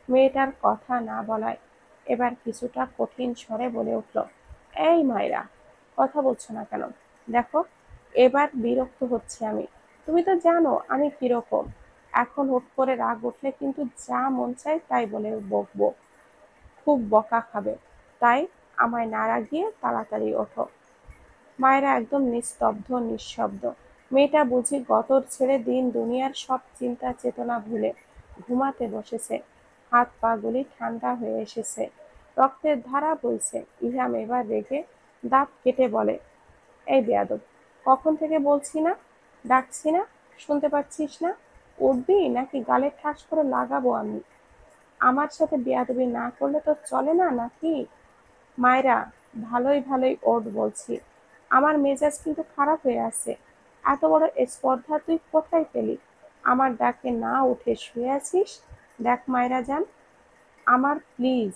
মেয়েটার কথা না বলায়। এবার কিছুটা কঠিন স্বরে বলে উঠল, এই মায়রা, কথা বলছো না কেন? দেখো, এবার বিরক্ত হচ্ছে আমি। তুমি তো জানো আমি কিরকম। এখন হুট করে রাগ উঠলে কিন্তু যা মন চায় তাই বলে বকবো। খুব বকা খাবে, তাই আমায় না রাগিয়ে তাড়াতাড়ি ওঠো। মায়েরা একদম নিস্তব্ধ, নিঃশব্দ। মেয়েটা বুঝি গতর ছেড়ে দিন দুনিয়ার সব চিন্তা চেতনা ভুলে ঘুমাতে বসেছে। হাত পা গুলি ঠান্ডা হয়ে এসেছে, রক্তের ধারা বইছে। ইহাম এবার রেগে দাঁত কেটে বলে, এই বেয়াদব, কখন থেকে বলছি না, ডাকছি না, শুনতে পাচ্ছিস না? উঠবি নাকি গালে ঠাস করে লাগাবো আমি? আমার সাথে বেয়াদবি না করলে তো চলে না নাকি? মায়েরা, ভালোই ভালোই ওঠ বলছি। আমার মেজাজ কিন্তু খারাপ হয়ে আছে। এত বড় স্পর্ধা তুই কোথায় পেলি? আমার ডাকে না উঠে শুয়ে আছিস? দেখ মায়েরা যান, আমার প্লিজ,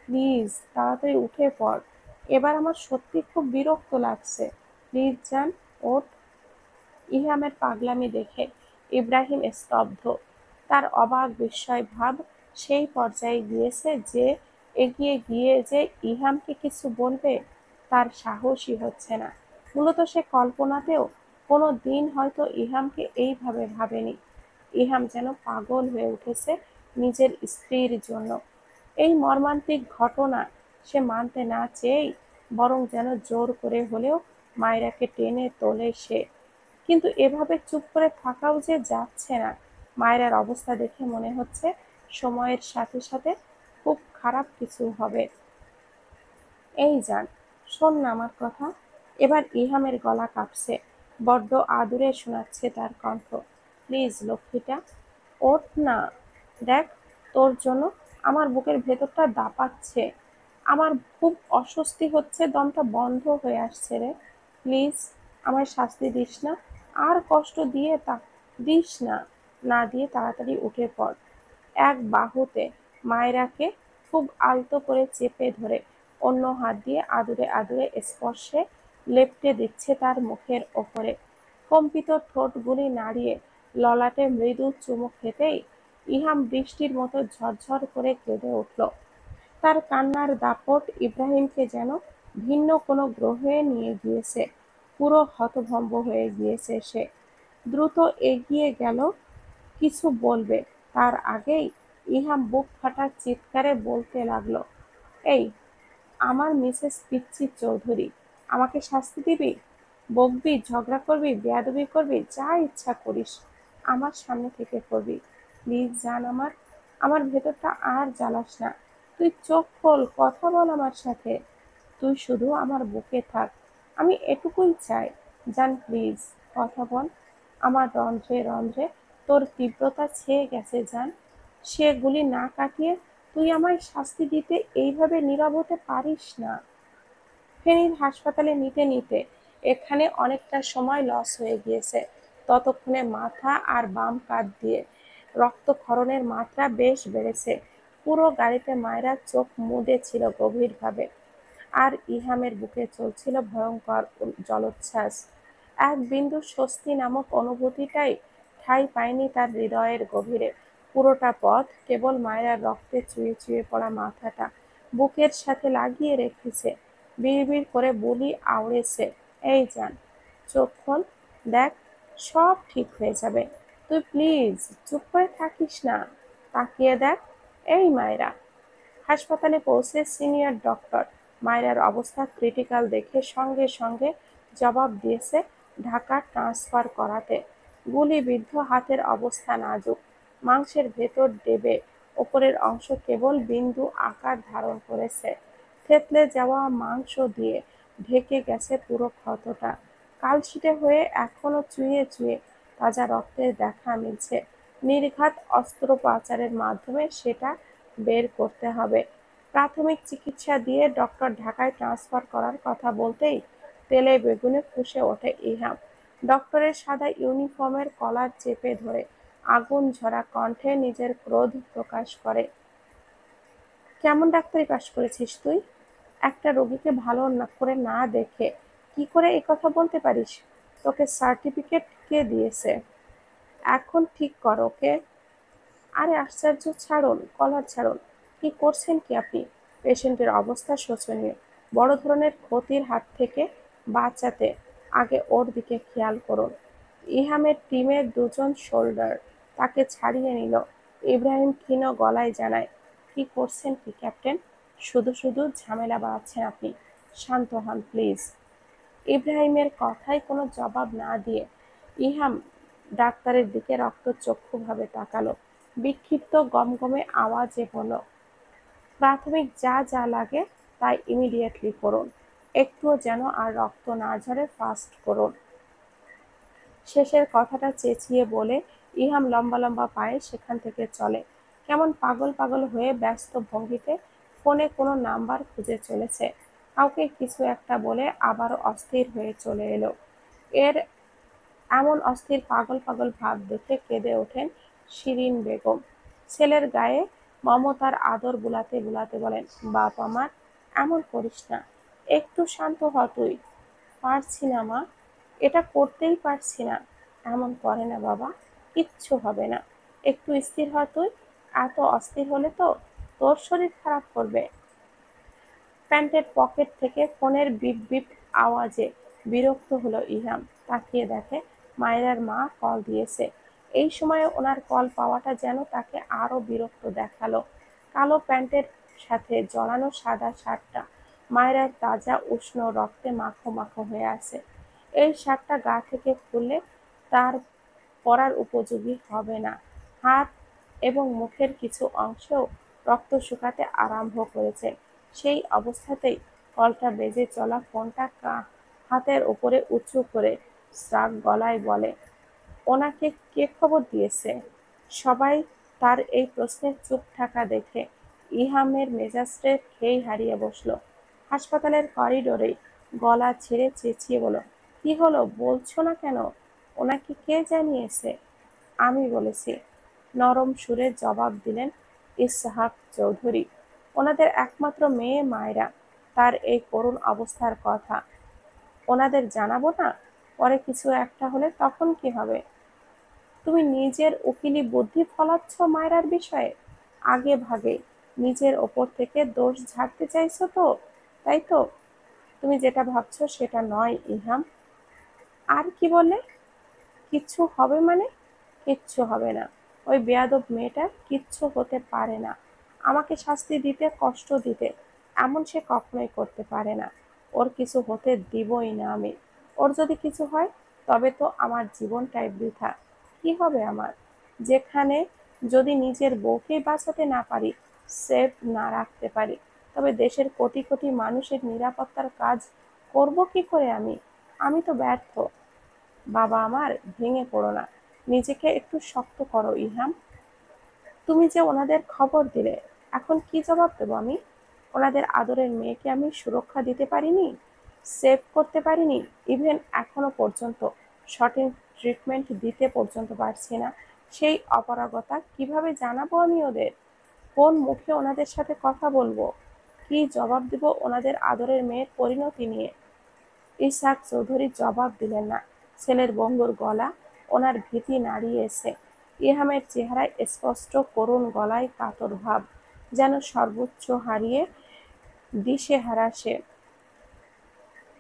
প্লিজ তাড়াতাড়ি উঠে পড়। এবার আমার সত্যি খুব বিরক্ত লাগছে। প্লিজ যান, ওঠ। ইহামের পাগলামি দেখে ইব্রাহিম স্তব্ধ। তার অবাক বিস্ময় ভাব সেই পর্যায়ে গিয়েছে যে এগিয়ে গিয়ে যে ইহামকে কিছু বলবে তার সাহসই হচ্ছে না। মূলত সে কল্পনাতেও কোনো দিন হয়তো ইহামকে এইভাবে ভাবেনি। ইহাম যেন পাগল হয়ে উঠেছে নিজের স্ত্রীর জন্য। এই মর্মান্তিক ঘটনা সে মানতে না চেয়েই বরং যেন জোর করে হলেও মায়রাকে টেনে তোলে সে। কিন্তু এভাবে চুপ করে থাকাও যে যাচ্ছে না। মায়েরার অবস্থা দেখে মনে হচ্ছে সময়ের সাথে সাথে খুব খারাপ কিছু হবে। এই যান, শোন না আমার কথা। এবার ইহামের গলা কাঁপছে, বড্ড আদুরে শোনাচ্ছে তার কণ্ঠ। প্লিজ লক্ষ্মীটা, ওঠ না। দেখ, তোর জন্য আমার বুকের ভেতরটা দাপাচ্ছে। আমার খুব অস্বস্তি হচ্ছে, দমটা বন্ধ হয়ে আসছে রে। প্লিজ আমায় শাস্তি দিস না, আর কষ্ট দিয়ে তা দিস না। না দিয়ে তাড়াতাড়ি উঠে পড়। এক বাহুতে মায়রাকে খুব আলতো করে চেপে ধরে অন্য হাত দিয়ে আদুরে আদুরে স্পর্শে লেপ্টে দিচ্ছে তার মুখের ওপরে। কম্পিত ঠোঁটগুলি নাড়িয়ে ললাটে মৃদু চুমু খেতেই ইহাম বৃষ্টির মতো ঝরঝর করে কেঁদে উঠল। তার কান্নার দাপট ইব্রাহিমকে যেন ভিন্ন কোনো গ্রহে নিয়ে গিয়েছে। পুরো হতভম্ব হয়ে গিয়েছে সে। দ্রুত এগিয়ে গেল কিছু বলবে, তার আগেই ইহাম বুক ফাটা চিৎকারে বলতে লাগলো, এই, আমার মিসেস পিচ্চি চৌধুরী, আমাকে শাস্তি দিবি? বকবি, ঝগড়া করবি, বেয়াদবি করবি, যা ইচ্ছা করিস আমার সামনে থেকে করবি। প্লিজ জান, আমার ভেতরটা আর জ্বালাস না। তুই চোখ খোল, কথা বল আমার সাথে। তুই শুধু আমার বুকে থাক, আমি এটুকুই চাই। জান প্লিজ, কথা বল। আমার রন্ধ্রে রন্ধ্রে তোর তীব্রতা ছেয়ে গেছে জান। সেগুলি না কাটিয়ে তুই আমায় শাস্তি দিতে এইভাবে নীরব হতে পারিস না। ফেনীর হাসপাতালে নিতে নিতে এখানে অনেকটা সময় লস হয়ে গিয়েছে। ততক্ষণে মাথা আর বাম কাঁধ দিয়ে রক্তক্ষরণের মাত্রা বেশ বেড়েছে। পুরো গাড়িতে মায়েরা চোখ মুদে ছিল গভীরভাবে। আর ইহামের বুকে চলছিল ভয়ঙ্কর জলোচ্ছ্বাস। এক বিন্দু স্বস্তি নামক অনুভূতিটাই ঠাঁই পায়নি তার হৃদয়ের গভীরে। পুরোটা পথ কেবল মায়ের রক্তে চুইয়ে চুইয়ে পড়া মাথাটা বুকের সাথে লাগিয়ে রেখেছে। বিড়বিড় করে বুলি আওড়েছে, এই যান, চোখ খোল, দেখ, সব ঠিক হয়ে যাবে। তুই প্লিজ চুপ করে থাকিস না, তাকিয়ে দেখ। এই মায়েরা। হাসপাতালে পৌঁছে সিনিয়র ডক্টর মায়রার অবস্থা ক্রিটিক্যাল দেখে সঙ্গে সঙ্গে জবাব দিয়েছে ঢাকা ট্রান্সফার করাতে। গুলিবিদ্ধ হাতের অবস্থা নাজুক, মাংসের ভেতর দেবে ওপরের অংশ কেবল বিন্দু আকার ধারণ করেছে। থেতলে যাওয়া মাংস দিয়ে ঢেকে গেছে পুরো ক্ষতটা। কালশিটে হয়ে এখনো চুইয়ে চুইয়ে তাজা রক্তের দেখা মিলছে। নির্ঘাত অস্ত্রোপচারের মাধ্যমে সেটা বের করতে হবে। প্রাথমিক চিকিৎসা দিয়ে ডক্টর ঢাকায় ট্রান্সফার করার কথা বলতেই তেলে বেগুনে ফুঁসে ওঠে ইহাম। ডক্টরের সাদা ইউনিফর্মের কলার চেপে ধরে আগুন ঝরা কণ্ঠে নিজের ক্রোধ প্রকাশ করে, কেমন ডাক্তারি পাশ করেছিস তুই? একটা রোগীকে ভালো করে না দেখে কি করে এই কথা বলতে পারিস? তোকে সার্টিফিকেট কে দিয়েছে? এখন ঠিক কর ওকে। আরে আশ্চর্য, ছাড়ুন, কলার ছাড়ুন। কি করছেন কি আপনি? পেশেন্টের অবস্থা শোচনীয়। বড় ধরনের ক্ষতির হাত থেকে বাঁচাতে আগে ওর দিকে খেয়াল করুন। ইহামের টিমের দুজন শোল্ডার তাকে ছাড়িয়ে নিল। ইব্রাহিম ক্ষীণ গলায় জানায়, কি করছেন কি ক্যাপ্টেন? শুধু শুধু ঝামেলা বাড়াচ্ছেন আপনি। শান্ত হন প্লিজ। ইব্রাহিমের কথায় কোনো জবাব না দিয়ে ইহাম ডাক্তারের দিকে রক্তচক্ষুভাবে তাকালো। বিক্ষিপ্ত গমগমে আওয়াজে বলল, প্রাথমিক যা যা লাগে তাই ইমিডিয়েটলি করুন। একটুও যেন আর রক্ত না ঝরে ফাস্ট করুন। শেষের কথাটা চেঁচিয়ে বলে ইহাম লম্বা লম্বা পায়ে সেখান থেকে চলে। কেমন পাগল পাগল হয়ে ব্যস্ত ভঙ্গিতে ফোনে কোনো নাম্বার খুঁজে চলেছে। কাউকে কিছু একটা বলে আবারও অস্থির হয়ে চলে এলো। এর এমন অস্থির পাগল পাগল ভাব দেখে কেঁদে ওঠেন শিরিন বেগম। ছেলের গায়ে মমতার আদর বুলাতে বুলাতে বলেন, বাপ আমার, এমন করিস না, একটু শান্ত হ তুই। পারছি না মা, এটা করতেই পারছি না। এমন করে না বাবা, কিচ্ছু হবে না, একটু স্থির হ তুই। এত অস্থির হলে তো তোর শরীর খারাপ করবে। প্যান্টের পকেট থেকে ফোনের বিপ বিপ আওয়াজে বিরক্ত হলো ইহাম। তাকিয়ে দেখে মায়রার মা কল দিয়েছে। এই সময়ে ওনার কল পাওয়াটা যেন তাকে আরো বিরক্ত দেখালো। কালো প্যান্টের সাথে জড়ানো সাদা শার্টটা মায়রার তাজা উষ্ণ রক্তে মাখো মাখো হয়ে আছে। এই শার্টটা গা থেকে খুললে তার পরার উপযোগী হবে না। হাত এবং মুখের কিছু অংশেও রক্ত শুকাতে আরম্ভ করেছে। সেই অবস্থাতেই কলটা বেজে চলা ফোনটা হাতের উপরে উঁচু করে শ্রাগ গলায় বলে, ওনাকে কে খবর দিয়েছে? সবাই তার এই প্রশ্নে চুপ থাকা দেখে ইহামের মেজাজে খেই হারিয়ে বসল। হাসপাতালের করিডোরেই গলা ছেড়ে চেঁচিয়ে বলল, কি হলো বলছো না কেন? ওনাকে কে জানিয়েছে? আমি বলেছি, নরম সুরে জবাব দিলেন ইসহাক চৌধুরী। ওনাদের একমাত্র মেয়ে মায়রা, তার এই করুণ অবস্থার কথা ওনাদের জানাবো না? পরে কিছু একটা হলে তখন কি হবে? তুমি নিজের উকিলি বুদ্ধি ফলাচ্ছ মায়রার বিষয়ে। আগে ভাগে নিজের ওপর থেকে দোষ ঝাড়তে চাইছো তো, তাই তো? তুমি যেটা ভাবছো সেটা নয় ইহাম। আর কি বলে? কিচ্ছু হবে মানে? কিচ্ছু হবে না। ওই বেয়াদব মেয়েটার কিচ্ছু হতে পারে না। আমাকে শাস্তি দিতে, কষ্ট দিতে এমন সে কখনোই করতে পারে না। ওর কিছু হতে দিবই না আমি। ওর যদি কিছু হয় তবে তো আমার জীবনটাই বৃথা। কি হবে আমার? যেখানে যদি নিজের বউকেই বাঁচাতে না পারি, সেফ না রাখতে পারি, তবে দেশের কোটি কোটি মানুষের নিরাপত্তার কাজ করব কি করে আমি? আমি তো ব্যর্থ। বাবা আমার, ভেঙে পড়ো না, নিজেকে একটু শক্ত করো ইহাম। তুমি যে ওনাদের খবর দিলে, এখন কি জবাব দেবো আমি? ওনাদের আদরের মেয়েকে আমি সুরক্ষা দিতে পারিনি, সেভ করতে পারিনি, ইভেন এখনো পর্যন্ত সঠিক ট্রিটমেন্ট দিতে পর্যন্ত পারছি না। সেই অপারগতা কিভাবে জানাবো আমি ওদের? কোন মুখে ওনাদের সাথে কথা বলবো? কি জবাব দেব ওনাদের আদরের মেয়ের পরিণতি নিয়ে? ইসহাক চৌধুরী জবাব দিলেন না। ছেলের ভঙ্গুর গলা ওনার ভীতি নাড়িয়েছে। ইহামের চেহারায় স্পষ্ট করুণ গলায় কাতর ভাব, যেন সর্বোচ্চ হারিয়ে দিশেহারা সে।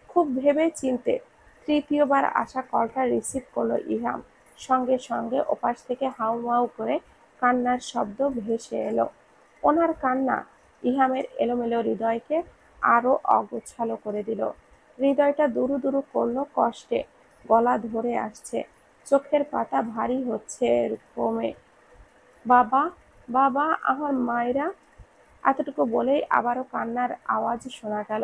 খুব ভেবে চিনতে তৃতীয়বার আসা কলটা রিসিভ করলো ইহাম। সঙ্গে সঙ্গে ওপাশ থেকে হাউমাউ করে কান্নার শব্দ ভেসে এলো। ওনার কান্না ইহামের এলোমেলো হৃদয়কে আরো অগোছালো করে দিল। হৃদয়টা দুরু দুরু করলো কষ্টে, গলা ধরে আসছে, চোখের পাতা ভারী হচ্ছে কমে। বাবা, বাবা, আমার মায়েরা। এতটুকু বলেই আবারও কান্নার আওয়াজ শোনা গেল।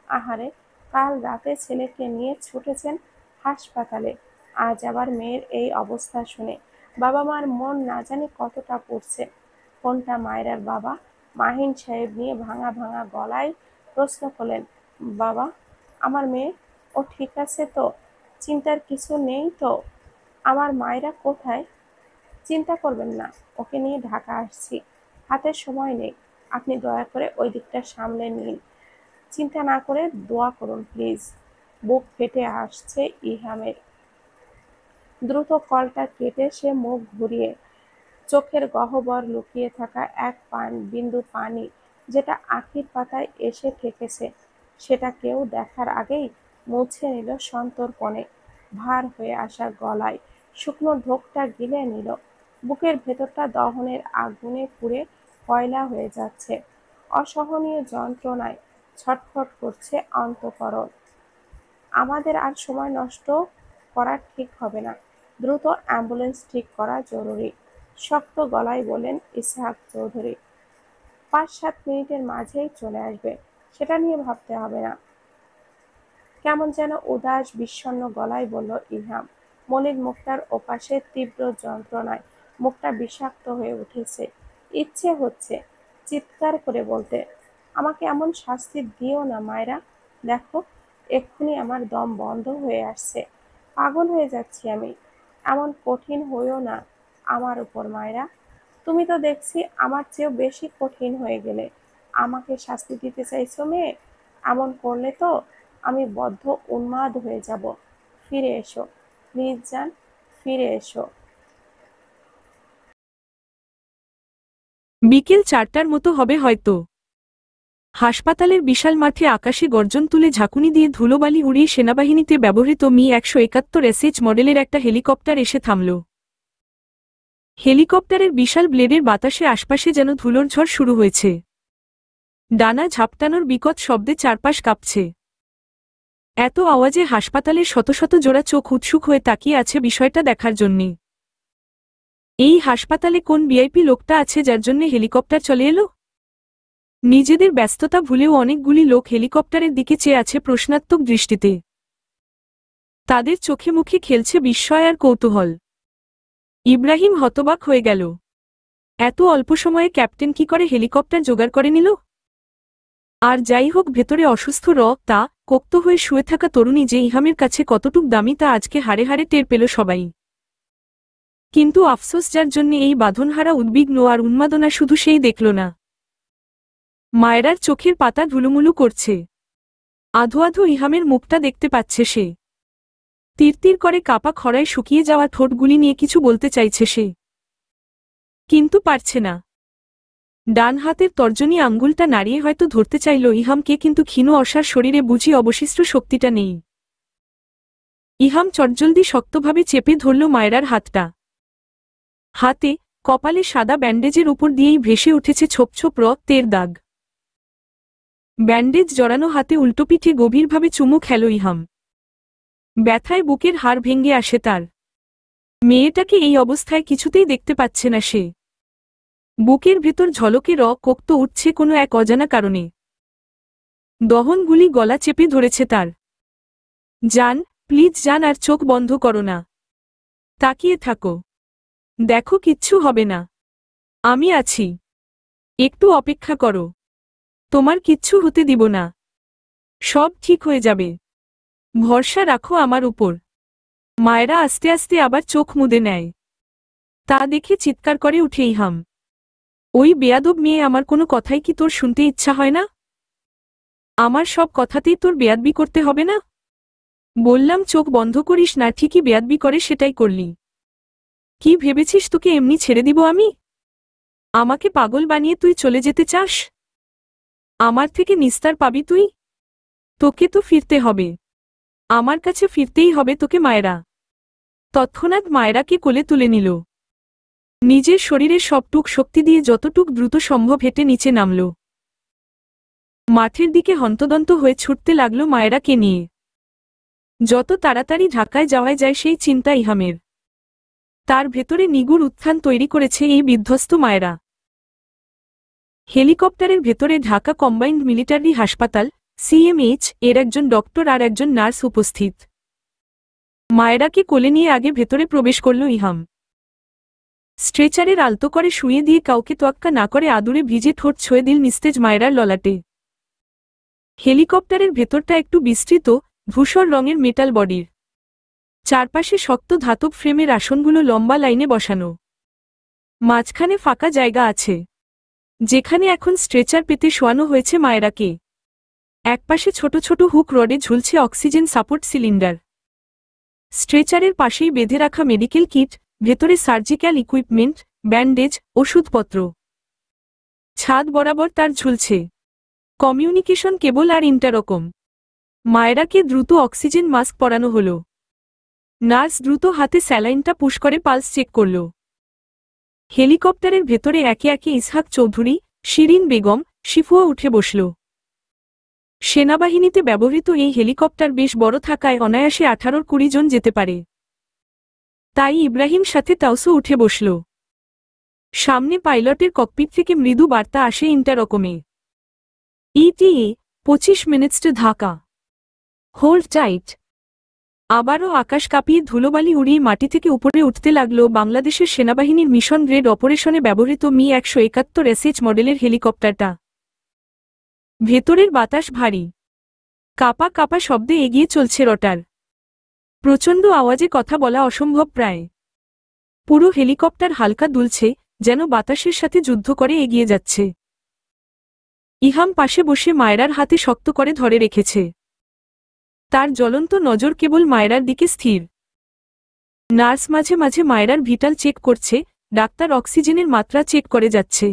আহারে, কাল রাতে ছেলেকে নিয়ে ছুটেছেন হাসপাতালে, আজ আবার মেয়ের এই অবস্থা শুনে বাবা মার মন না জানি কতটা পড়ছে। ফোনটা মায়রার বাবা মাহিন সাহেব নিয়ে ভাঙা ভাঙা গলায় প্রশ্ন করলেন, বাবা, আমার মেয়ে, ও ঠিক আছে তো? চিন্তার কিছু নেই তো? আমার মায়েরা কোথায়? চিন্তা করবেন না, ওকে নিয়ে ঢাকা আসছি, হাতে সময় নেই। আপনি দয়া করে ওই দিকটা সামলে নিন। চিন্তা না করে দোয়া করুন প্লিজ। বুক ফেটে আসছে ইহামের। দ্রুত কলটা কেটে সে মুখ ঘুরিয়ে চোখের গহ্বর লুকিয়ে থাকা এক বিন্দু পানি যেটা আখির পাতায় এসে ঠেকেছে সেটা কেউ দেখার আগেই মুছে নিল সন্তর্পণে। ভার হয়ে আসা গলায় শুকনো ঢোকটা গিলে নিল। বুকের ভেতরটা দহনের আগুনে পুড়ে কয়লা হয়ে যাচ্ছে। অসহনীয় যন্ত্রণায় ছটফট করছে অন্তঃকরণ। আমাদের আর সময় নষ্ট করা ঠিক হবে না, দ্রুত অ্যাম্বুলেন্স ঠিক করা জরুরি, শক্ত গলায় বললেন ইসহাক চৌধুরী। ৫-৭ মিনিটের মাঝেই চলে আসবে, সেটা নিয়ে ভাবতে হবে না, কেমন যেন উদাস বিষণ্ণ গলায় বলল ইলহাম। মনির মুখটার ওপাশে তীব্র যন্ত্রণায় মুখটা বিষাক্ত হয়ে উঠেছে। ইচ্ছে হচ্ছে চিৎকার করে বলতে, আমাকে এমন শাস্তি দিও না মায়েরা, দেখো এক্ষুনি আমার দম বন্ধ হয়ে আসছে, পাগল হয়ে যাচ্ছি আমি। এমন কঠিন হইও না আমার উপর মায়েরা, তুমি তো দেখছি আমার চেয়েও বেশি কঠিন হয়ে গেলে। আমাকে শাস্তি দিতে চাইছো মেয়ে? এমন করলে তো আমি বদ্ধ উন্মাদ হয়ে যাব। ফিরে এসো প্লিজ জান, ফিরে এসো। বিকেল 4টার মতো হবে হয়তো। হাসপাতালের বিশাল মাঠে আকাশে গর্জন তুলে ঝাঁকুনি দিয়ে ধুলোবালি উড়িয়ে সেনাবাহিনীতে ব্যবহৃত মি-171 মডেলের একটা হেলিকপ্টার এসে থামল। হেলিকপ্টারের বিশাল ব্লেডের বাতাসে আশপাশে যেন ধুলোর ঝড় শুরু হয়েছে। ডানা ঝাপটানোর বিকট শব্দে চারপাশ কাঁপছে। এত আওয়াজে হাসপাতালের শত শত জোড়া চোখ উৎসুক হয়ে তাকিয়ে আছে বিষয়টা দেখার জন্যে। এই হাসপাতালে কোন ভিআইপি লোকটা আছে যার জন্য হেলিকপ্টার চলে এলো? নিজেদের ব্যস্ততা ভুলেও অনেকগুলি লোক হেলিকপ্টারের দিকে চেয়ে আছে প্রশ্নাত্মক দৃষ্টিতে। তাদের চোখে মুখে খেলছে বিস্ময় আর কৌতূহল। ইব্রাহিম হতবাক হয়ে গেল। এত অল্প সময়ে ক্যাপ্টেন কি করে হেলিকপ্টার জোগাড় করে নিল? আর যাই হোক, ভেতরে অসুস্থ তা কোক্ত হয়ে শুয়ে থাকা তরুণী যে ইহামের কাছে কতটুক দামি তা আজকে হাড়ে হাড়ে টের পেল সবাই। কিন্তু আফসোস, যার জন্য এই বাঁধনহারা উদ্বিগ্ন আর উন্মাদনা শুধু সেই দেখল না। মায়েরার চোখের পাতা ধুলুমুলু করছে। আধো আধো ইহামের মুখটা দেখতে পাচ্ছে সে। তিরতির করে কাপা খরায় শুকিয়ে যাওয়া ঠোঁটগুলি নিয়ে কিছু বলতে চাইছে সে, কিন্তু পারছে না। ডান হাতের তর্জনী আঙ্গুলটা নাড়িয়ে হয়তো ধরতে চাইল ইহামকে, কিন্তু ক্ষীণ অসার শরীরে বুঝি অবশিষ্ট শক্তিটা নেই। ইহাম চটজলদি শক্তভাবে চেপে ধরল মায়েরার হাতটা। হাতে, কপালে সাদা ব্যান্ডেজের উপর দিয়েই ভেসে উঠেছে ছোপ ছোপ রক্তের দাগ। ব্যান্ডেজ জড়ানো হাতে উল্টোপিঠে গভীরভাবে চুমু খেল ইহাম। ব্যথায় বুকের হাড় ভেঙে আসে তার। মেয়েটাকে এই অবস্থায় কিছুতেই দেখতে পাচ্ছে না সে। বুকের ভেতর ঝলকে কোক্ত উঠছে কোনো এক অজানা কারণে। দহনগুলি গলা চেপে ধরেছে তার। জান, প্লিজ জান, আর চোখ বন্ধ করো না। তাকিয়ে থাকো, দেখো কিচ্ছু হবে না, আমি আছি, একটু অপেক্ষা করো, তোমার কিচ্ছু হতে দিব না, সব ঠিক হয়ে যাবে, ভরসা রাখো আমার উপর। মায়েরা আস্তে আস্তে আবার চোখ মুদে নেয়। তা দেখে চিৎকার করে উঠে ইহাম, ওই বেয়াদব মেয়ে, আমার কোনো কথাই কি তোর শুনতে ইচ্ছা হয় না? আমার সব কথাতেই তোর বেয়াদবি করতে হবে না? বললাম চোখ বন্ধ করিস না, ঠিকই বেয়াদবি করে সেটাই করলি। কি ভেবেছিস তোকে এমনি ছেড়ে দিব আমি? আমাকে পাগল বানিয়ে তুই চলে যেতে চাস? আমার থেকে নিস্তার পাবি তুই? তোকে তো ফিরতে হবে, আমার কাছে ফিরতেই হবে তোকে। মায়েরা তৎক্ষণাৎ মায়েরাকে কোলে তুলে নিল। নিজের শরীরের সবটুক শক্তি দিয়ে যতটুক দ্রুত সম্ভব হেঁটে নিচে নামল। মাঠের দিকে হন্তদন্ত হয়ে ছুটতে লাগল মায়েরাকে নিয়ে। যত তাড়াতাড়ি ঢাকায় যাওয়া যায় সেই চিন্তা ইহামের। তার ভেতরে নিগুড় উত্থান তৈরি করেছে এই বিধ্বস্ত মায়েরা। হেলিকপ্টারের ভেতরে ঢাকা কম্বাইন্ড মিলিটারি হাসপাতাল সিএমএইচ এর একজন ডক্টর আর একজন নার্স উপস্থিত। মায়েরাকে কোলে নিয়ে আগে ভেতরে প্রবেশ করল ইহাম। স্ট্রেচারের আলতো করে শুয়ে দিয়ে কাউকে তোয়াক্কা না করে আদুরে ভিজে ঠোঁট ছুঁয়ে দিল নিস্তেজ মায়েরার ললাটে। হেলিকপ্টারের ভেতরটা একটু বিস্তৃত, ধূসর রঙের মেটাল বডির। চারপাশে শক্ত ধাতব ফ্রেমের আসনগুলো লম্বা লাইনে বসানো। মাঝখানে ফাঁকা জায়গা আছে, যেখানে এখন স্ট্রেচার পেতে শোয়ানো হয়েছে মায়েরাকে। একপাশে ছোট ছোট হুক রডে ঝুলছে অক্সিজেন সাপোর্ট সিলিন্ডার। স্ট্রেচারের পাশেই বেঁধে রাখা মেডিকেল কিট, ভেতরে সার্জিক্যাল ইকুইপমেন্ট, ব্যান্ডেজ, ওষুধপত্র। ছাদ বরাবর তার ঝুলছে কমিউনিকেশন কেবল আর ইন্টারকম। মায়েরাকে দ্রুত অক্সিজেন মাস্ক পরানো হলো। নার্স দ্রুত হাতে স্যালাইনটা পুশ করে পালস চেক করল। হেলিকপ্টারের ভেতরে একে একে ইসহাক চৌধুরী, শিরিন বেগম, শিফুও উঠে বসল। সেনাবাহিনীতে ব্যবহৃত এই হেলিকপ্টার বেশ বড় থাকায় অনায়াসে 18-20 জন যেতে পারে। তাই ইব্রাহিম সাথে তাওসু উঠে বসল। সামনে পাইলটের ককপিট থেকে মৃদু বার্তা আসে ইন্টারকমে। ETA 25 minutes to Dhaka. Hold tight. আবারও আকাশ কাঁপিয়ে ধুলোবালি উড়িয়ে মাটি থেকে উপরে উঠতে লাগল বাংলাদেশের সেনাবাহিনীর মিশন গ্রেড অপারেশনে ব্যবহৃত মি-171 এসএইচ মডেলের হেলিকপ্টারটা। ভেতরের বাতাস ভারী, কাপা কাপা শব্দে এগিয়ে চলছে রটার। প্রচণ্ড আওয়াজে কথা বলা অসম্ভব প্রায়। পুরো হেলিকপ্টার হালকা দুলছে, যেন বাতাসের সাথে যুদ্ধ করে এগিয়ে যাচ্ছে। ইহাম পাশে বসে মায়রার হাতে শক্ত করে ধরে রেখেছে। তার জ্বলন্ত নজর কেবল মায়রার দিকে স্থির। নার্স মাঝে মাঝে মায়রার ভিটাল চেক করছে, ডাক্তার অক্সিজেনের মাত্রা চেক করে যাচ্ছে।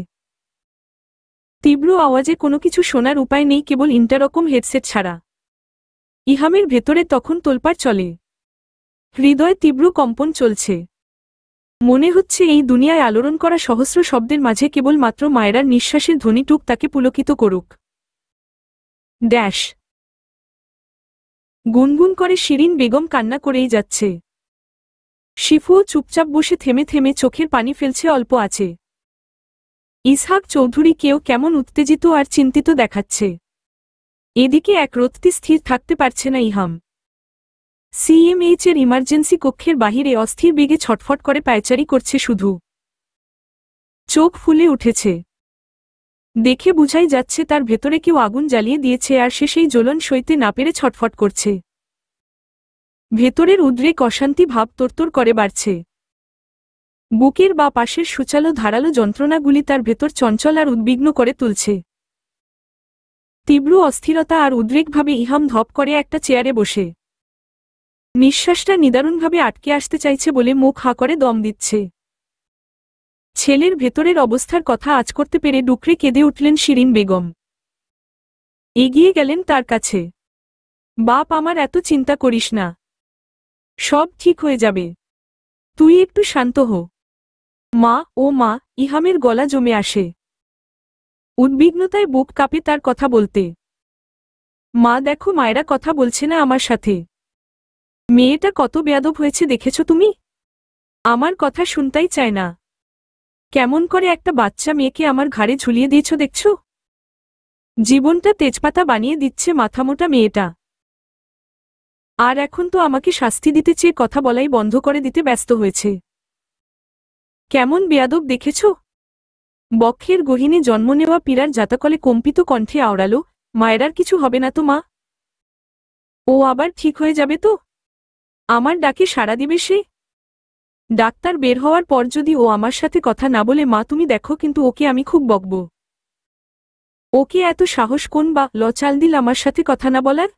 তীব্র আওয়াজে কোনো কিছু শোনার উপায় নেই, কেবল ইন্টারকম হেডসেট ছাড়া। ইহামের ভেতরে তখন তোলপাড় চলে। হৃদয়ে তীব্র কম্পন চলছে। মনে হচ্ছে এই দুনিয়ায় আলোড়ন করা সহস্র শব্দের মাঝে কেবল মাত্র মায়রার নিঃশ্বাসের ধ্বনিটুক তাকে পুলকিত করুক। ড্যাশ। গুনগুন করে শিরিন বেগম কান্না করেই যাচ্ছে। শিফুও চুপচাপ বসে থেমে থেমে চোখের পানি ফেলছে অল্প আছে। ইসহাক চৌধুরীকেও কেমন উত্তেজিত আর চিন্তিত দেখাচ্ছে। এদিকে এক রত্তি স্থির থাকতে পারছে না ইহাম। সিএমএইচ এর ইমার্জেন্সি কক্ষের বাহিরে অস্থির বেগে ছটফট করে পায়চারি করছে শুধু। চোখ ফুলে উঠেছে। দেখে বুঝাই যাচ্ছে তার ভেতরে কেউ আগুন জ্বালিয়ে দিয়েছে আর সে সেই জ্বলন সইতে না পেরে ছটফট করছে। ভেতরের উদ্রেক অশান্তি ভাব তোরতোর করে বাড়ছে। বুকের বা পাশের সুচালো ধারালো যন্ত্রণাগুলি তার ভেতর চঞ্চল আর উদ্বিগ্ন করে তুলছে। তীব্র অস্থিরতা আর উদ্রেকভাবে ইহাম ধপ করে একটা চেয়ারে বসে। নিঃশ্বাসটা নিদারুণভাবে আটকে আসতে চাইছে বলে মুখ হা করে দম দিচ্ছে। ছেলের ভেতরের অবস্থার কথা আঁচ করতে পেরে ডুকরে কেঁদে উঠলেন শিরিন বেগম। এগিয়ে গেলেন তার কাছে। বাপ, আমার এত চিন্তা করিস না, সব ঠিক হয়ে যাবে, তুই একটু শান্ত হো। মা, ও মা। ইহামের গলা জমে আসে। উদ্বিগ্নতায় বুক কাঁপে তার কথা বলতে। মা দেখো, মায়েরা কথা বলছে না আমার সাথে। মেয়েটা কত বেয়াদব হয়েছে দেখেছ তুমি? আমার কথা শুনতেই চায় না। কেমন করে একটা বাচ্চা মেয়েকে আমার ঘাড়ে ঝুলিয়ে দিয়েছ দেখছ? জীবনটা তেজপাতা বানিয়ে দিচ্ছে মাথামোটা মেয়েটা। আর এখন তো আমাকে শাস্তি দিতে চেয়ে কথা বলাই বন্ধ করে দিতে ব্যস্ত হয়েছে। কেমন বেয়াদব দেখেছ? বক্ষের গহীনে জন্ম নেওয়া পীরার জাতকলে কম্পিত কণ্ঠে আওড়াল, মায়েরার কিছু হবে না তো মা? ও আবার ঠিক হয়ে যাবে তো? আমার ডাকে সাড়া দিবে সে? ডাক্তার বের হওয়ার পর যদি ও আমার সাথে কথা না বলে, মা তুমি দেখো কিন্তু ওকে আমি খুব বকব। ওকে এত সাহস কোন বা লচাল দিল আমার সাথে কথা না বলার?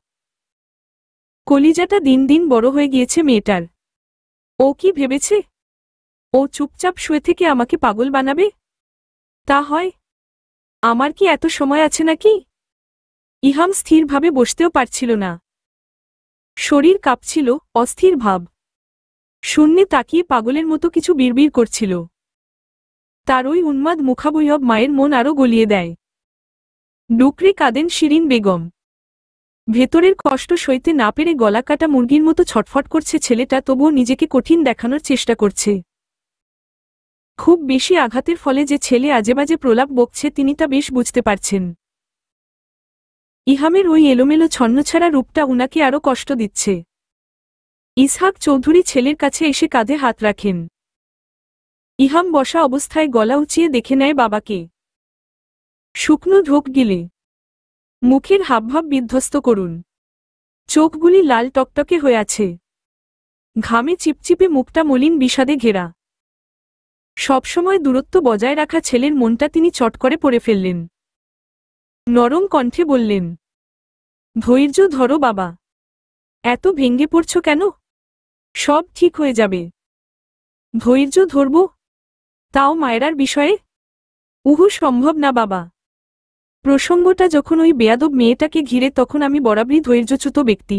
কলিজাটা দিন দিন বড় হয়ে গিয়েছে মেয়েটার। ও কি ভেবেছে ও চুপচাপ শুয়ে থেকে আমাকে পাগল বানাবে? তা হয়? আমার কি এত সময় আছে নাকি? ইহাম স্থিরভাবে বসতেও পারছিল না। শরীর কাঁপছিল, অস্থির ভাব। শূন্যে তাকিয়ে পাগলের মতো কিছু বিড়বিড় করছিল। তার ওই উন্মাদ মুখাবয়ব মায়ের মন আরও গলিয়ে দেয়। ডুকরে কাঁদেন শিরিন বেগম। ভেতরের কষ্ট সইতে না পেরে গলা কাটা মুরগির মতো ছটফট করছে ছেলেটা, তবুও নিজেকে কঠিন দেখানোর চেষ্টা করছে। খুব বেশি আঘাতের ফলে যে ছেলে আজেবাজে প্রলাপ বকছে তিনি তা বেশ বুঝতে পারছেন। ইহামের ওই এলোমেলো ছন্নছাড়া রূপটা উনাকে আরও কষ্ট দিচ্ছে। ইসহাক চৌধুরী ছেলের কাছে এসে কাঁধে হাত রাখেন। ইহাম বসা অবস্থায় গলা উঁচিয়ে দেখে নেয় বাবাকে। শুকনো ঢোক গিলে মুখের হাবভাব বিধ্বস্ত করুন। চোখগুলি লাল টকটকে হয়ে আছে। ঘামে চিপচিপে মুখটা মলিন বিষাদে ঘেরা। সবসময় দূরত্ব বজায় রাখা ছেলের মনটা তিনি চট করে পড়ে ফেললেন। নরম কণ্ঠে বললেন, ধৈর্য ধরো বাবা, এত ভেঙে পড়ছ কেন? সব ঠিক হয়ে যাবে। ধৈর্য ধরব? তাও মায়েরার বিষয়ে? উহু সম্ভব না বাবা। প্রসঙ্গটা যখন ওই বেয়াদব মেয়েটাকে ঘিরে তখন আমি বরাবরই ধৈর্যচ্যুত ব্যক্তি।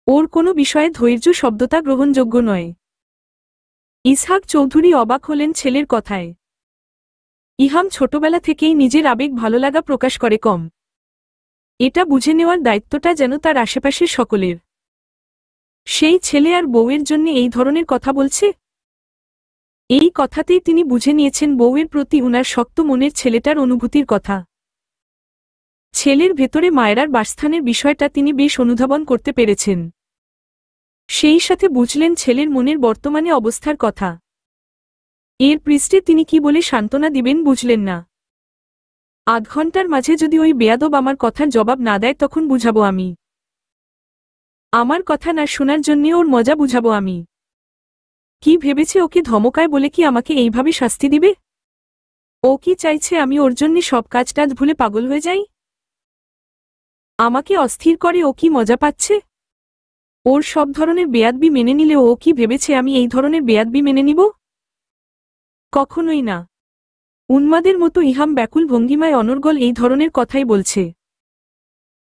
ওর কোনো বিষয়ে ধৈর্য শব্দটা গ্রহণযোগ্য নয়। ইসহাক চৌধুরী অবাক হলেন ছেলের কথায়। ইহাম ছোটবেলা থেকেই নিজের আবেগ ভালোলাগা প্রকাশ করে কম। এটা বুঝে নেওয়ার দায়িত্বটা যেন তার আশেপাশের সকলের। সেই ছেলে আর বউয়ের জন্য এই ধরনের কথা বলছে। এই কথাতেই তিনি বুঝে নিয়েছেন বউয়ের প্রতি উনার শক্ত মনের ছেলেটার অনুভূতির কথা। ছেলের ভেতরে মায়েরার বাসস্থানের বিষয়টা তিনি বেশ অনুধাবন করতে পেরেছেন। সেই সাথে বুঝলেন ছেলের মনের বর্তমানে অবস্থার কথা। এর পৃষ্ঠে তিনি কি বলে সান্ত্বনা দিবেন বুঝলেন না। আধ ঘন্টার মাঝে যদি ওই বেয়াদব আমার কথার জবাব না দেয় তখন বুঝাবো আমি। আমার কথা না শোনার জন্যে ওর মজা বুঝাবো আমি। কি ভেবেছে ওকে ধমকায় বলে কি আমাকে এইভাবে শাস্তি দিবে? ও কি চাইছে আমি ওর জন্যে সব কাজটাজ ভুলে পাগল হয়ে যাই? আমাকে অস্থির করে ও কি মজা পাচ্ছে? ওর সব ধরনের বেয়াদবি মেনে নিলে ও কি ভেবেছে আমি এই ধরনের বেয়াদবি মেনে নিব? কখনোই না। উন্মাদের মতো ইহাম ব্যাকুল ভঙ্গিমায় অনর্গল এই ধরনের কথাই বলছে।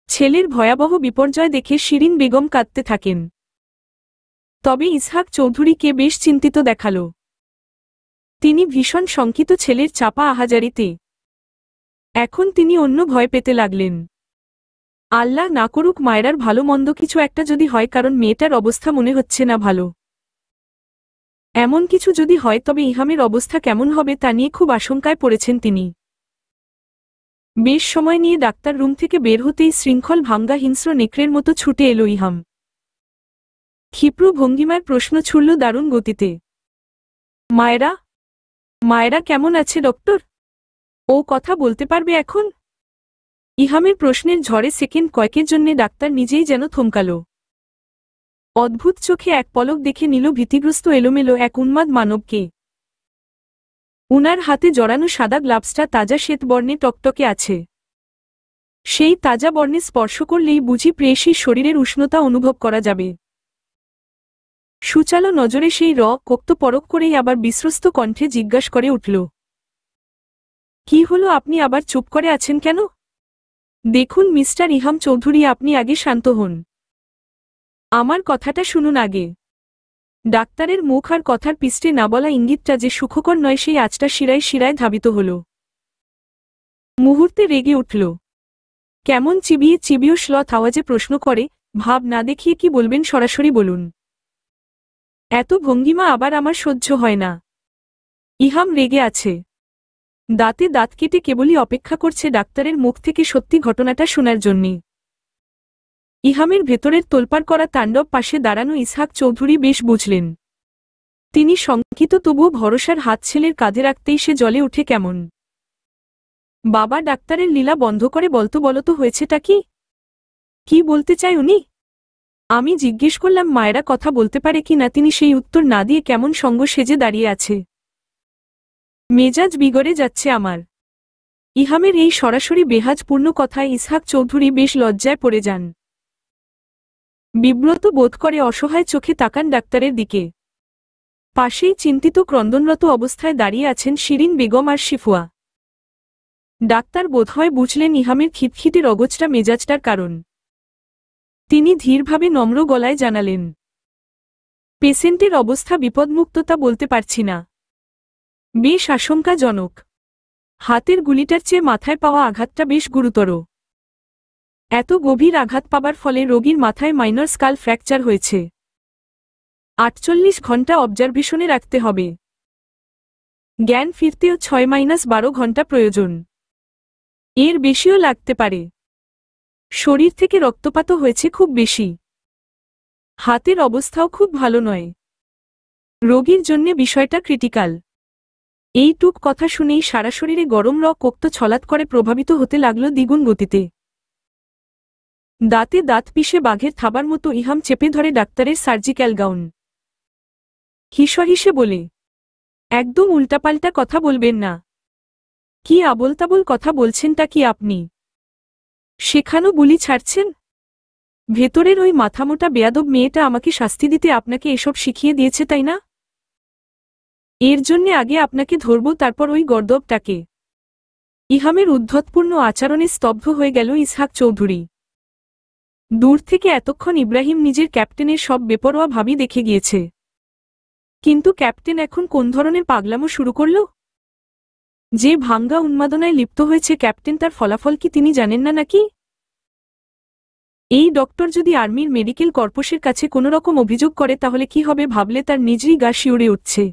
ছেলের ভয়াবহ বিপর্যয় দেখে শিরিন বেগম কাঁদতে থাকেন। তবে ইসহাক চৌধুরীকে বেশ চিন্তিত দেখাল। তিনি ভীষণ শঙ্কিত ছেলের চাপা আহাজারিতে। এখন তিনি অন্য ভয় পেতে লাগলেন। আল্লাহ না করুক মায়েরার ভালো মন্দ কিছু একটা যদি হয়, কারণ মেয়েটার অবস্থা মনে হচ্ছে না ভালো। এমন কিছু যদি হয় তবে ইহামের অবস্থা কেমন হবে তা নিয়ে খুব আশঙ্কায় পড়েছেন তিনি। বেশ সময় নিয়ে ডাক্তার রুম থেকে বের হতেই শৃঙ্খল ভাঙ্গা হিংস্র নেকড়ের মতো ছুটে এলো ইহাম। ক্ষিপ্র ভঙ্গিমায় প্রশ্ন ছুড়ল দারুণ গতিতে। মায়েরা, মায়েরা কেমন আছে ডক্টর? ও কথা বলতে পারবে এখন? ইহামের প্রশ্নের ঝড়ে সেকেন্ড কয়েকের জন্যে ডাক্তার নিজেই যেন থমকাল। অদ্ভুত চোখে এক পলক দেখে নিল ভীতিগ্রস্ত এলোমেলো এক উন্মাদ মানবকে। উনার হাতে জড়ানো সাদা গ্লাভসটা তাজা শ্বেতবর্ণে টকটকে আছে। সেই তাজা বর্ণে স্পর্শ করলেই বুঝি প্রেয়সীর শরীরের উষ্ণতা অনুভব করা যাবে। সুচালো নজরে সেই কোক্ত পরক করেই আবার বিস্রস্ত কণ্ঠে জিজ্ঞাস করে উঠল, কি হলো, আপনি আবার চুপ করে আছেন কেন? দেখুন মিস্টার ইহাম চৌধুরী, আপনি আগে শান্ত হন। আমার কথাটা শুনুন আগে। ডাক্তারের মুখ আর কথার পিষ্টে না বলা ইঙ্গিতটা যে সুখকর নয় সেই আজটা শিরায় শিরায় ধাবিত হল। মুহূর্তে রেগে উঠল। কেমন চিবিয়ে চিবিয়ে শ্লথ আওয়াজে প্রশ্ন করে, ভাব না দেখিয়ে কি বলবেন সরাসরি বলুন। এত ভঙ্গিমা আবার আমার সহ্য হয় না। ইহাম রেগে আছে। দাঁতে দাঁত কেটে কেবলই অপেক্ষা করছে ডাক্তারের মুখ থেকে সত্যি ঘটনাটা শোনার জন্যে। ইহামের ভেতরের তোলপাড় করা তাণ্ডব পাশে দাঁড়ানো ইসহাক চৌধুরী বেশ বুঝলেন। তিনি শঙ্কিত তবুও ভরসার হাত ছেলের কাঁধে রাখতেই সে জ্বলে উঠে কেমন। বাবা, ডাক্তারের লীলা বন্ধ করে বলতো হয়েছেটা কি? কি বলতে চায় উনি? আমি জিজ্ঞেস করলাম মায়েরা কথা বলতে পারে কি না, তিনি সেই উত্তর না দিয়ে কেমন সঙ্গ সেজে দাঁড়িয়ে আছে। মেজাজ বিগড়ে যাচ্ছে আমার। ইহামের এই সরাসরি বেহাজপূর্ণ কথায় ইসহাক চৌধুরী বেশ লজ্জায় পড়ে যান। বিব্রত বোধ করে অসহায় চোখে তাকান ডাক্তারের দিকে। পাশেই চিন্তিত ক্রন্দনরত অবস্থায় দাঁড়িয়ে আছেন শিরিন বেগম আর শিফুয়া। ডাক্তার বোধহয় বুঝলেন ইহামের খিটখিটে অগোচরা মেজাজটার কারণ। তিনি ধীরভাবে নম্র গলায় জানালেন, পেশেন্টের অবস্থা বিপদমুক্ততা বলতে পারছি না, বেশ আশঙ্কাজনক। হাতের গুলিটার চেয়ে মাথায় পাওয়া আঘাতটা বেশ গুরুতর। এত গভীর আঘাত পাবার ফলে রোগীর মাথায় মাইনর স্কাল ফ্র্যাকচার হয়েছে। 48 ঘণ্টা অবজারভেশনে রাখতে হবে। জ্ঞান ফিরতেও 6-12 ঘণ্টা প্রয়োজন। এর বেশিও লাগতে পারে। শরীর থেকে রক্তপাতও হয়েছে খুব বেশি। হাতের অবস্থাও খুব ভালো নয়। রোগীর জন্যে বিষয়টা ক্রিটিক্যাল। এইটুক কথা শুনেই সারা শরীরে গরম কোক্ত ছলাৎ করে প্রভাবিত হতে লাগল দ্বিগুণ গতিতে। দাঁতে দাঁত পিষে বাঘের থাবার মতো ইহাম চেপে ধরে ডাক্তারের সার্জিক্যাল গাউন। হিসহিসে বলে, একদম উল্টাপাল্টা কথা বলবেন না। কি আবোলতাবোল কথা বলছেনটা কি আপনি? সেখানেও বুলি ছাড়ছেন? ভেতরের ওই মাথামোটা বেয়াদব মেয়েটা আমাকে শাস্তি দিতে আপনাকে এসব শিখিয়ে দিয়েছে তাই না? এর জন্যে আগে আপনাকে ধরব, তারপর ওই গর্দবটাকে। ইহামের উদ্ধতপূর্ণ আচরণে স্তব্ধ হয়ে গেল ইসহাক চৌধুরী। দূর থেকে এতক্ষণ ইব্রাহিম নিজের ক্যাপ্টেনের সব বেপরোয়া ভাবই দেখে গিয়েছে। কিন্তু ক্যাপ্টেন এখন কোন ধরনের পাগলামো শুরু করল? যে ভাঙ্গা উন্মাদনায় লিপ্ত হয়েছে ক্যাপ্টেন, তার ফলাফল কি তিনি জানেন না নাকি? এই ডক্টর যদি আর্মির মেডিকেল কর্পসের কাছে কোনো রকম অভিযোগ করে তাহলে কি হবে ভাবলে তার নিজেরই গা শিউরে উঠছে।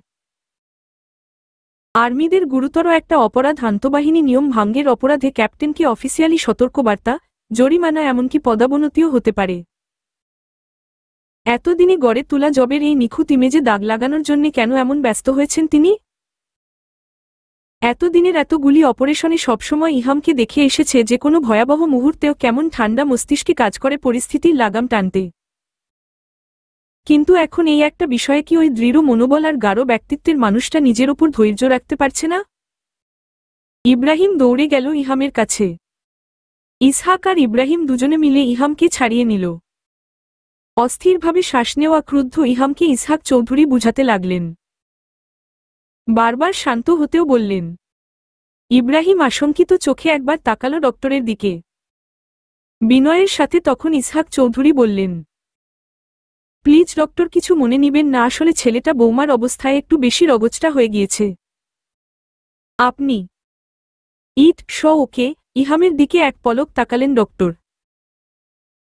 আর্মিদের গুরুতর একটা অপরাধ, আন্তঃবাহিনী নিয়ম ভাঙ্গের অপরাধে ক্যাপ্টেনকে অফিসিয়ালি সতর্কবার্তা, জরিমানা, এমনকি পদাবনতিও হতে পারে। এতদিনে গড়ে তোলা জবের এই নিখুঁত ইমেজে দাগ লাগানোর জন্য কেন এমন ব্যস্ত হয়েছেন তিনি? এতদিনের এতগুলি অপারেশনে সবসময় ইহামকে দেখে এসেছে যে কোনো ভয়াবহ মুহূর্তেও কেমন ঠান্ডা মস্তিষ্কে কাজ করে পরিস্থিতির লাগাম টানতে। কিন্তু এখন এই একটা বিষয়ে কি ওই দৃঢ় মনোবল আর গাঢ় ব্যক্তিত্বের মানুষটা নিজের ওপর ধৈর্য রাখতে পারছে না? ইব্রাহিম দৌড়ে গেল ইহামের কাছে। ইসহাক আর ইব্রাহিম দুজনে মিলে ইহামকে ছাড়িয়ে নিল। অস্থিরভাবে শ্বাস নেওয়া ক্রুদ্ধ ইহামকে ইসহাক চৌধুরী বুঝাতে লাগলেন, বারবার শান্ত হতেও বললেন। ইব্রাহিম আশঙ্কিত চোখে একবার তাকালো ডক্টরের দিকে। বিনয়ের সাথে তখন ইসহাক চৌধুরী বললেন, প্লিজ ডক্টর, কিছু মনে নিবেন না, আসলে ছেলেটা বৌমার অবস্থায় একটু বেশি রগচটা হয়ে গিয়েছে। আপনি ইট শ ওকে? ইহামের দিকে এক পলক তাকালেন ডক্টর।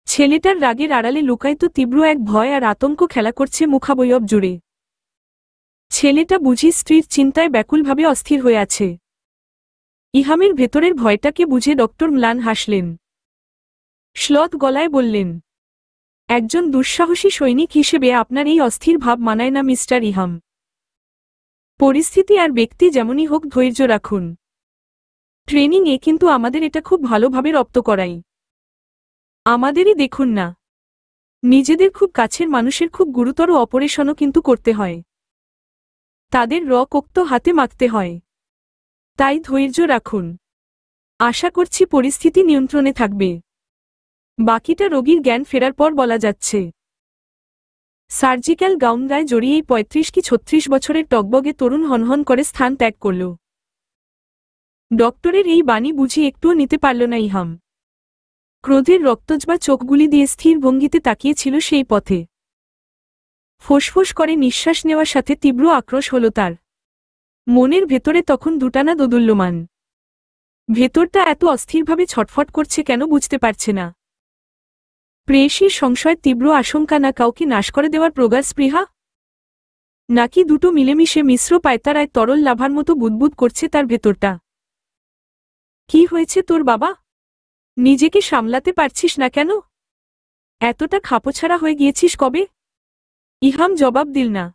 ছেলেটার রাগের আড়ালে লুকায়িত তীব্র এক ভয় আর আতঙ্ক খেলা করছে মুখাবয়ব জুড়ে। ছেলেটা বুঝি স্ত্রীর চিন্তায় ব্যাকুলভাবে অস্থির হয়ে আছে। ইহামের ভেতরের ভয়টাকে বুঝে ডক্টর ম্লান হাসলেন। শ্লথ গলায় বললেন, একজন দুঃসাহসী সৈনিক হিসেবে আপনার এই অস্থির ভাব মানায় না মিস্টার ইহাম। পরিস্থিতি আর ব্যক্তি যেমনই হোক ধৈর্য রাখুন। ট্রেনিংয়ে কিন্তু আমাদের এটা খুব ভালোভাবে রপ্ত করাই। আমাদেরই দেখুন না, নিজেদের খুব কাছের মানুষের খুব গুরুতর অপারেশনও কিন্তু করতে হয়, তাদের রক্ত হাতে মাখতে হয়। তাই ধৈর্য রাখুন, আশা করছি পরিস্থিতি নিয়ন্ত্রণে থাকবে। বাকিটা রোগীর জ্ঞান ফেরার পর বলা যাচ্ছে। সার্জিক্যাল গাউন গায়ে জড়িয়েই ৩৫ কি ৩৬ বছরের টগবগে তরুণ হনহন করে স্থান ত্যাগ করল। ডক্টরের এই বাণী বুঝি একটুও নিতে পারল না ইহাম। ক্রোধের রক্তজবা চোখগুলি দিয়ে স্থির ভঙ্গিতে তাকিয়েছিল সেই পথে। ফোঁসফোঁস করে নিঃশ্বাস নেওয়ার সাথে তীব্র আক্রোশ হল তার। মনের ভেতরে তখন দুটানা দোদুল্যমান। ভেতরটা এত অস্থিরভাবে ছটফট করছে কেন বুঝতে পারছে না। প্রেয়সীর সংশয়, তীব্র আশঙ্কা, না কাউকে নাশ করে দেওয়ার প্রগাঢ় স্পৃহা, নাকি দুটো মিলেমিশে মিশ্র পায়তারায় তরল লাভার মতো বুদবুদ করছে তার ভেতরটা। কি হয়েছে তোর বাবা? নিজেকে সামলাতে পারছিস না কেন? এতটা খাপছাড়া হয়ে গিয়েছিস কবে? ইহাম জবাব দিল না,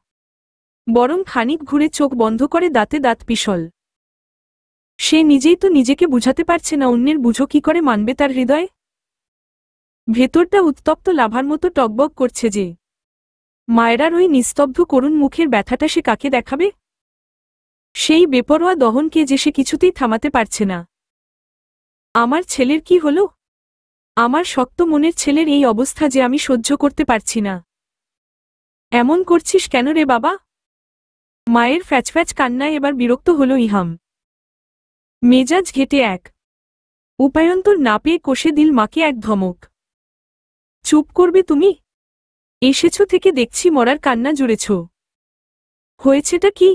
বরং খানিক ঘুরে চোখ বন্ধ করে দাঁতে দাঁত পিষল। সে নিজেই তো নিজেকে বুঝাতে পারছে না, অন্যের বুঝো কি করে মানবে তার হৃদয়? ভেতরটা উত্তপ্ত লাভার মতো টকবক করছে যে। মায়েরার ওই নিস্তব্ধ করুণ মুখের ব্যথাটা সে কাকে দেখাবে? সেই বেপরোয়া দহনকে যে সে কিছুতেই থামাতে পারছে না। আমার ছেলের কি হলো? আমার শক্ত মনের ছেলের এই অবস্থা যে আমি সহ্য করতে পারছি না। এমন করছিস কেন রে বাবা? মায়ের ফ্যাচফ্যাচ কান্নায় এবার বিরক্ত হল ইহাম। মেজাজ ঘেটে এক উপায়ন্তর না পেয়ে কষে দিল মাকে এক ধমক। চুপ করবে তুমি? এসেছ থেকে দেখছি মরার কান্না জুড়েছ। হয়েছেটা কি?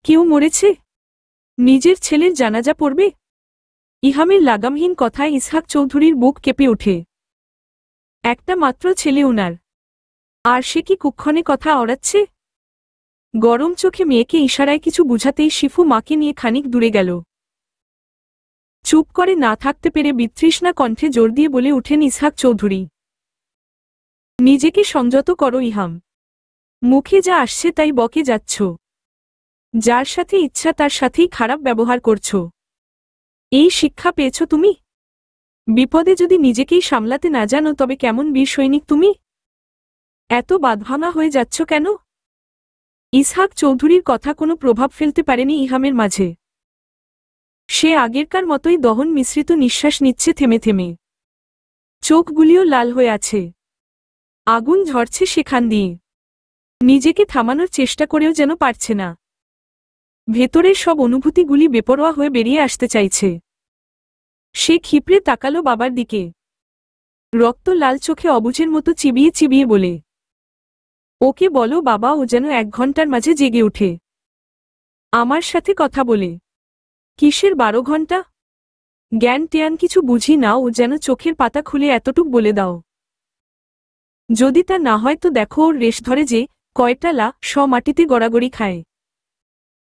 কেউ মরেছে? নিজের ছেলের জানাজা পড়বে? ইহামের লাগামহীন কথায় ইসহাক চৌধুরীর বুক কেঁপে ওঠে। একটা মাত্র ছেলে উনার, আর সে কি কুক্ষণে কথা অড়াচ্ছে? গরম চোখে মেয়েকে ইশারায় কিছু বুঝাতেই শিফু মাকে নিয়ে খানিক দূরে গেল। চুপ করে না থাকতে পেরে বিতৃষ্ণা কণ্ঠে জোর দিয়ে বলে উঠেন ইসহাক চৌধুরী, নিজেকে সংযত করো ইহাম। মুখে যা আসছে তাই বকে যাচ্ছ। যার সাথে ইচ্ছা তার সাথেই খারাপ ব্যবহার করছ। এই শিক্ষা পেয়েছ তুমি? বিপদে যদি নিজেকেই সামলাতে না জানো তবে কেমন বীর সৈনিক তুমি? এত বাঁধভাঙা হয়ে যাচ্ছ কেন? ইসহাক চৌধুরীর কথা কোনো প্রভাব ফেলতে পারেনি ইহামের মাঝে। সে আগেরকার মতোই দহন মিশ্রিত নিঃশ্বাস নিচ্ছে থেমে থেমে। চোখগুলিও লাল হয়ে আছে, আগুন ঝরছে সেখান দিয়ে। নিজেকে থামানোর চেষ্টা করেও যেন পারছে না। ভেতরের সব অনুভূতিগুলি বেপরোয়া হয়ে বেরিয়ে আসতে চাইছে। সে ক্ষিপ্রে তাকালো বাবার দিকে, রক্ত লাল চোখে অবুঝের মতো চিবিয়ে চিবিয়ে বলে, ওকে বলো বাবা, ও যেন 1 ঘন্টার মাঝে জেগে ওঠে, আমার সাথে কথা বলে। কিসের 12 ঘন্টা? জ্ঞান টেয়ান কিছু বুঝি না, ও যেন চোখের পাতা খুলে এতটুক বলে দাও। যদি তা না হয় তো দেখো, ওর রেশ ধরে যে কয়টা লা মাটিতে গড়াগড়ি খায়।